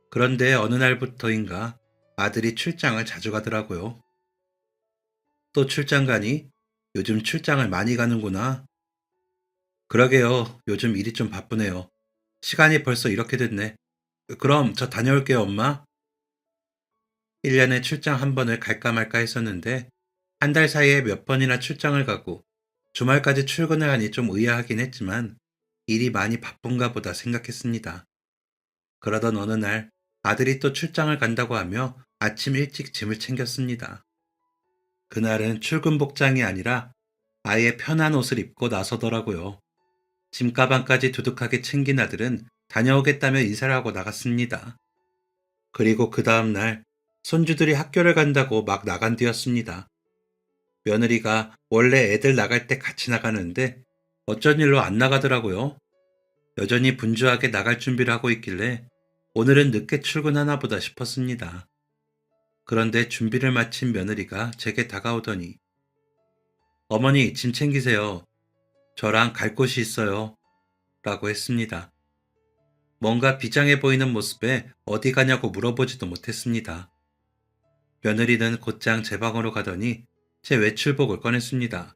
그런데 어느 날부터인가 아들이 출장을 자주 가더라고요. 또 출장 가니? 요즘 출장을 많이 가는구나. 그러게요. 요즘 일이 좀 바쁘네요. 시간이 벌써 이렇게 됐네. 그럼 저 다녀올게요, 엄마. 1년에 출장 한 번을 갈까 말까 했었는데 한 달 사이에 몇 번이나 출장을 가고 주말까지 출근을 하니 좀 의아하긴 했지만 일이 많이 바쁜가 보다 생각했습니다. 그러던 어느 날 아들이 또 출장을 간다고 하며 아침 일찍 짐을 챙겼습니다. 그날은 출근 복장이 아니라 아예 편한 옷을 입고 나서더라고요. 짐가방까지 두둑하게 챙긴 아들은 다녀오겠다며 인사를 하고 나갔습니다. 그리고 그 다음날 손주들이 학교를 간다고 막 나간 뒤였습니다. 며느리가 원래 애들 나갈 때 같이 나가는데 어쩐 일로 안 나가더라고요. 여전히 분주하게 나갈 준비를 하고 있길래 오늘은 늦게 출근하나 보다 싶었습니다. 그런데 준비를 마친 며느리가 제게 다가오더니 어머니 짐 챙기세요. 저랑 갈 곳이 있어요. 라고 했습니다. 뭔가 비장해 보이는 모습에 어디 가냐고 물어보지도 못했습니다. 며느리는 곧장 제 방으로 가더니 제 외출복을 꺼냈습니다.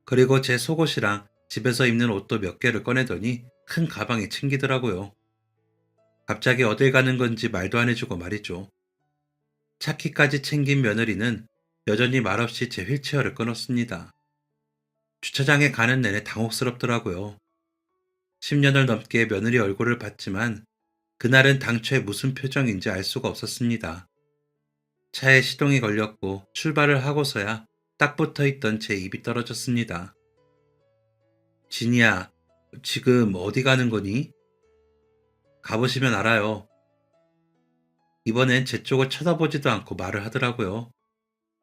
그리고 제 속옷이랑 집에서 입는 옷도 몇 개를 꺼내더니 큰 가방에 챙기더라고요. 갑자기 어딜 가는 건지 말도 안 해주고 말이죠. 차키까지 챙긴 며느리는 여전히 말없이 제 휠체어를 끊었습니다. 주차장에 가는 내내 당혹스럽더라고요. 10년을 넘게 며느리 얼굴을 봤지만 그날은 당최 무슨 표정인지 알 수가 없었습니다. 차에 시동이 걸렸고 출발을 하고서야 딱 붙어 있던 제 입이 떨어졌습니다. 진이야, 지금 어디 가는 거니? 가보시면 알아요. 이번엔 제 쪽을 쳐다보지도 않고 말을 하더라고요.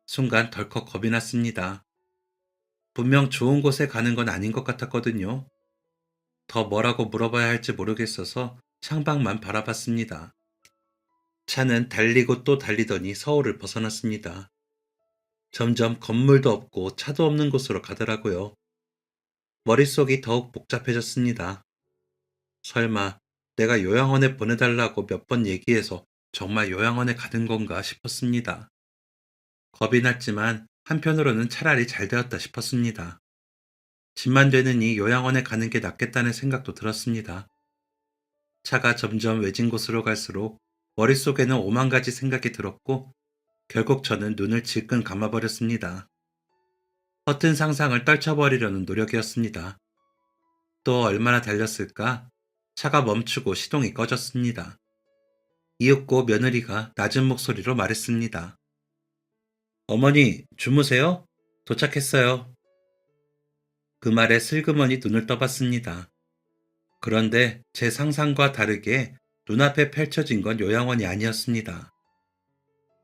순간 덜컥 겁이 났습니다. 분명 좋은 곳에 가는 건 아닌 것 같았거든요. 더 뭐라고 물어봐야 할지 모르겠어서 창밖만 바라봤습니다. 차는 달리고 또 달리더니 서울을 벗어났습니다. 점점 건물도 없고 차도 없는 곳으로 가더라고요. 머릿속이 더욱 복잡해졌습니다. 설마 내가 요양원에 보내달라고 몇 번 얘기해서 정말 요양원에 가는 건가 싶었습니다. 겁이 났지만 한편으로는 차라리 잘 되었다 싶었습니다. 집만 되느니 요양원에 가는 게 낫겠다는 생각도 들었습니다. 차가 점점 외진 곳으로 갈수록 머릿속에는 오만 가지 생각이 들었고 결국 저는 눈을 질끈 감아버렸습니다. 허튼 상상을 떨쳐버리려는 노력이었습니다. 또 얼마나 달렸을까? 차가 멈추고 시동이 꺼졌습니다. 이윽고 며느리가 낮은 목소리로 말했습니다. 어머니, 주무세요? 도착했어요. 그 말에 슬그머니 눈을 떠봤습니다. 그런데 제 상상과 다르게 눈앞에 펼쳐진 건 요양원이 아니었습니다.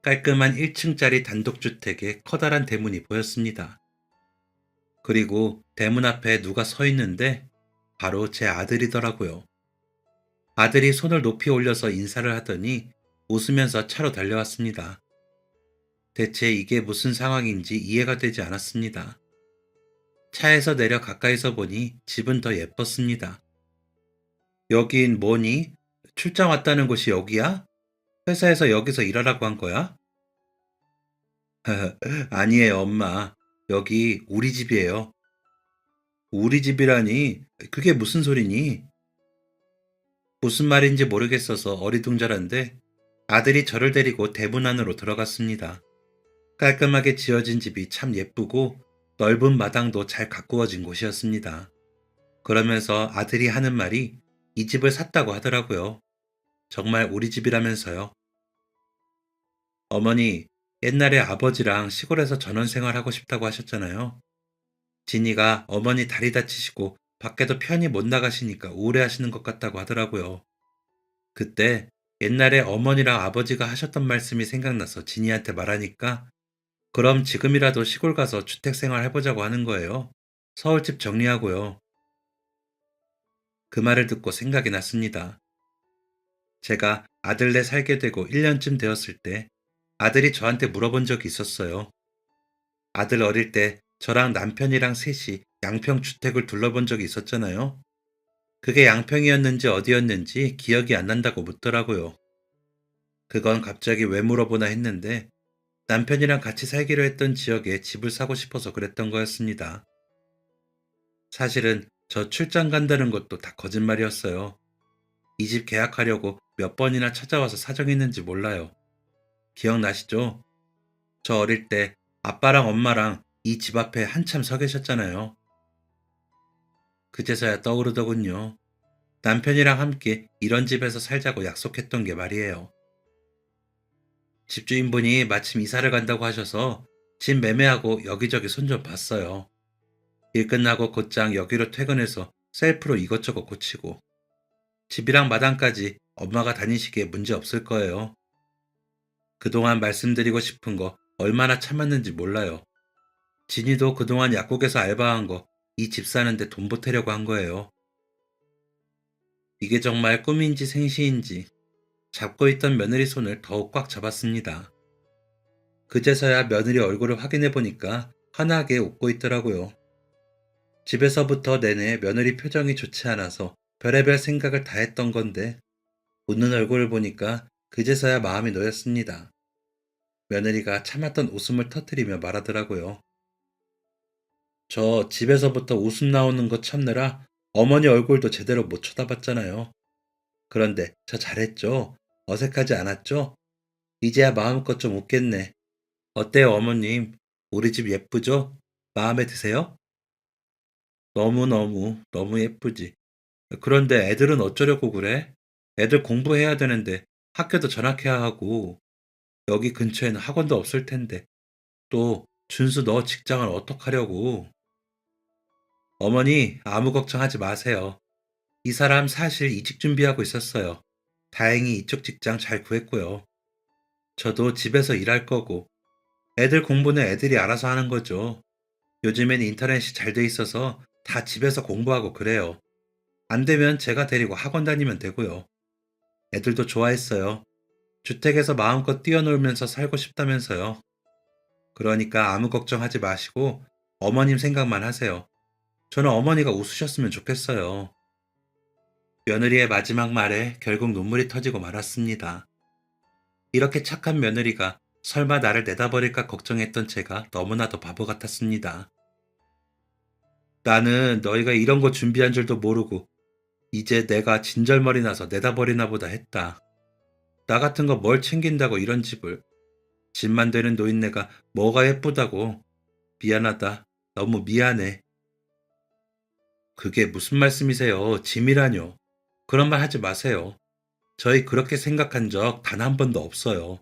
깔끔한 1층짜리 단독주택에 커다란 대문이 보였습니다. 그리고 대문 앞에 누가 서 있는데 바로 제 아들이더라고요. 아들이 손을 높이 올려서 인사를 하더니 웃으면서 차로 달려왔습니다. 대체 이게 무슨 상황인지 이해가 되지 않았습니다. 차에서 내려 가까이서 보니 집은 더 예뻤습니다. 여긴 뭐니? 출장 왔다는 곳이 여기야? 회사에서 여기서 일하라고 한 거야? 아니에요, 엄마. 여기 우리 집이에요. 우리 집이라니? 그게 무슨 소리니? 무슨 말인지 모르겠어서 어리둥절한데 아들이 저를 데리고 대문 안으로 들어갔습니다. 깔끔하게 지어진 집이 참 예쁘고 넓은 마당도 잘 가꾸어진 곳이었습니다. 그러면서 아들이 하는 말이 이 집을 샀다고 하더라고요. 정말 우리 집이라면서요. 어머니, 옛날에 아버지랑 시골에서 전원 생활하고 싶다고 하셨잖아요. 진이가 어머니 다리 다치시고 밖에도 편히 못 나가시니까 우울해하시는 것 같다고 하더라고요. 그때 옛날에 어머니랑 아버지가 하셨던 말씀이 생각나서 진이한테 말하니까 그럼 지금이라도 시골 가서 주택 생활 해보자고 하는 거예요. 서울집 정리하고요. 그 말을 듣고 생각이 났습니다. 제가 아들네 살게 되고 1년쯤 되었을 때 아들이 저한테 물어본 적이 있었어요. 아들 어릴 때 저랑 남편이랑 셋이 양평 주택을 둘러본 적이 있었잖아요. 그게 양평이었는지 어디였는지 기억이 안 난다고 묻더라고요. 그건 갑자기 왜 물어보나 했는데 남편이랑 같이 살기로 했던 지역에 집을 사고 싶어서 그랬던 거였습니다. 사실은 저 출장 간다는 것도 다 거짓말이었어요. 이 집 계약하려고 몇 번이나 찾아와서 사정했는지 몰라요. 기억나시죠? 저 어릴 때 아빠랑 엄마랑 이 집 앞에 한참 서 계셨잖아요. 그제서야 떠오르더군요. 남편이랑 함께 이런 집에서 살자고 약속했던 게 말이에요. 집주인분이 마침 이사를 간다고 하셔서 집 매매하고 여기저기 손 좀 봤어요. 일 끝나고 곧장 여기로 퇴근해서 셀프로 이것저것 고치고 집이랑 마당까지 엄마가 다니시기에 문제 없을 거예요. 그동안 말씀드리고 싶은 거 얼마나 참았는지 몰라요. 진이도 그동안 약국에서 알바한 거 이 집 사는데 돈 보태려고 한 거예요. 이게 정말 꿈인지 생시인지 잡고 있던 며느리 손을 더욱 꽉 잡았습니다. 그제서야 며느리 얼굴을 확인해 보니까 환하게 웃고 있더라고요. 집에서부터 내내 며느리 표정이 좋지 않아서 별의별 생각을 다 했던 건데 웃는 얼굴을 보니까 그제서야 마음이 놓였습니다. 며느리가 참았던 웃음을 터뜨리며 말하더라고요. 저 집에서부터 웃음 나오는 거 참느라 어머니 얼굴도 제대로 못 쳐다봤잖아요. 그런데 저 잘했죠? 어색하지 않았죠? 이제야 마음껏 좀 웃겠네. 어때요, 어머님? 우리 집 예쁘죠? 마음에 드세요? 너무 예쁘지. 그런데 애들은 어쩌려고 그래? 애들 공부해야 되는데 학교도 전학해야 하고 여기 근처에는 학원도 없을 텐데 또 준수 너 직장을 어떡하려고? 어머니 아무 걱정하지 마세요. 이 사람 사실 이직 준비하고 있었어요. 다행히 이쪽 직장 잘 구했고요. 저도 집에서 일할 거고 애들 공부는 애들이 알아서 하는 거죠. 요즘엔 인터넷이 잘 돼 있어서 다 집에서 공부하고 그래요. 안 되면 제가 데리고 학원 다니면 되고요. 애들도 좋아했어요. 주택에서 마음껏 뛰어놀면서 살고 싶다면서요. 그러니까 아무 걱정하지 마시고 어머님 생각만 하세요. 저는 어머니가 웃으셨으면 좋겠어요. 며느리의 마지막 말에 결국 눈물이 터지고 말았습니다. 이렇게 착한 며느리가 설마 나를 내다버릴까 걱정했던 제가 너무나도 바보 같았습니다. 나는 너희가 이런 거 준비한 줄도 모르고 이제 내가 진절머리 나서 내다버리나 보다 했다. 나 같은 거 뭘 챙긴다고 이런 집을. 집만 되는 노인네가 뭐가 예쁘다고. 미안하다. 너무 미안해. 그게 무슨 말씀이세요? 짐이라뇨. 그런 말 하지 마세요. 저희 그렇게 생각한 적 단 한 번도 없어요.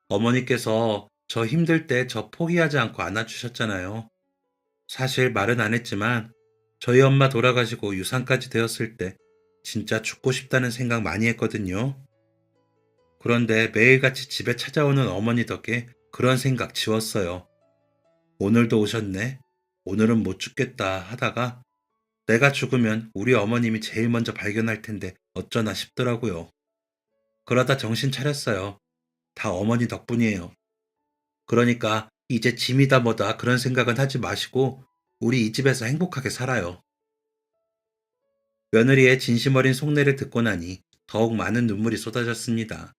어머니께서 저 힘들 때 저 포기하지 않고 안아주셨잖아요. 사실 말은 안 했지만 저희 엄마 돌아가시고 유산까지 되었을 때 진짜 죽고 싶다는 생각 많이 했거든요. 그런데 매일같이 집에 찾아오는 어머니 덕에 그런 생각 지웠어요. 오늘도 오셨네. 오늘은 못 죽겠다 하다가 내가 죽으면 우리 어머님이 제일 먼저 발견할 텐데 어쩌나 싶더라고요. 그러다 정신 차렸어요. 다 어머니 덕분이에요. 그러니까 이제 짐이다 뭐다 그런 생각은 하지 마시고 우리 이 집에서 행복하게 살아요. 며느리의 진심 어린 속내를 듣고 나니 더욱 많은 눈물이 쏟아졌습니다.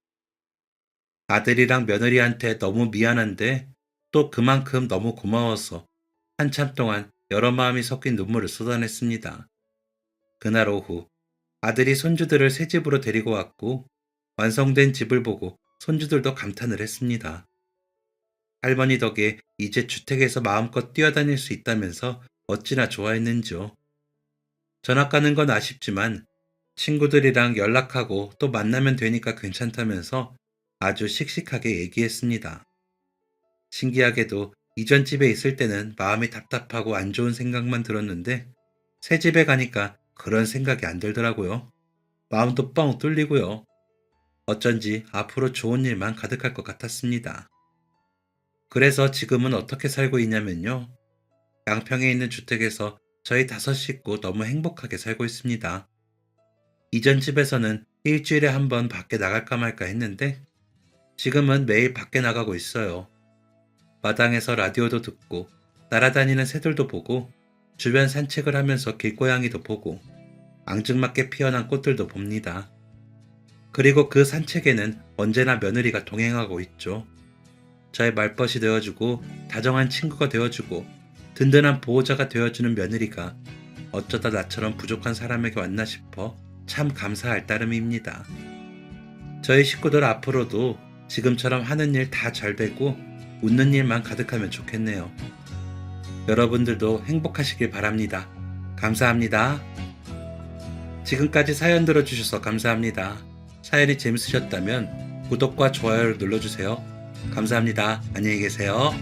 아들이랑 며느리한테 너무 미안한데 또 그만큼 너무 고마워서 한참 동안 여러 마음이 섞인 눈물을 쏟아냈습니다. 그날 오후 아들이 손주들을 새 집으로 데리고 왔고 완성된 집을 보고 손주들도 감탄을 했습니다. 할머니 덕에 이제 주택에서 마음껏 뛰어다닐 수 있다면서 어찌나 좋아했는지요. 전학 가는 건 아쉽지만 친구들이랑 연락하고 또 만나면 되니까 괜찮다면서 아주 씩씩하게 얘기했습니다. 신기하게도 이전 집에 있을 때는 마음이 답답하고 안 좋은 생각만 들었는데 새 집에 가니까 그런 생각이 안 들더라고요. 마음도 뻥 뚫리고요. 어쩐지 앞으로 좋은 일만 가득할 것 같았습니다. 그래서 지금은 어떻게 살고 있냐면요. 양평에 있는 주택에서 저희 5식구 너무 행복하게 살고 있습니다. 이전 집에서는 일주일에 한 번 밖에 나갈까 말까 했는데 지금은 매일 밖에 나가고 있어요. 마당에서 라디오도 듣고 날아다니는 새들도 보고 주변 산책을 하면서 길고양이도 보고 앙증맞게 피어난 꽃들도 봅니다. 그리고 그 산책에는 언제나 며느리가 동행하고 있죠. 저의 말벗이 되어주고 다정한 친구가 되어주고 든든한 보호자가 되어주는 며느리가 어쩌다 나처럼 부족한 사람에게 왔나 싶어 참 감사할 따름입니다. 저희 식구들 앞으로도 지금처럼 하는 일 다 잘 되고 웃는 일만 가득하면 좋겠네요. 여러분들도 행복하시길 바랍니다. 감사합니다. 지금까지 사연 들어주셔서 감사합니다. 사연이 재밌으셨다면 구독과 좋아요를 눌러주세요. 감사합니다. 안녕히 계세요.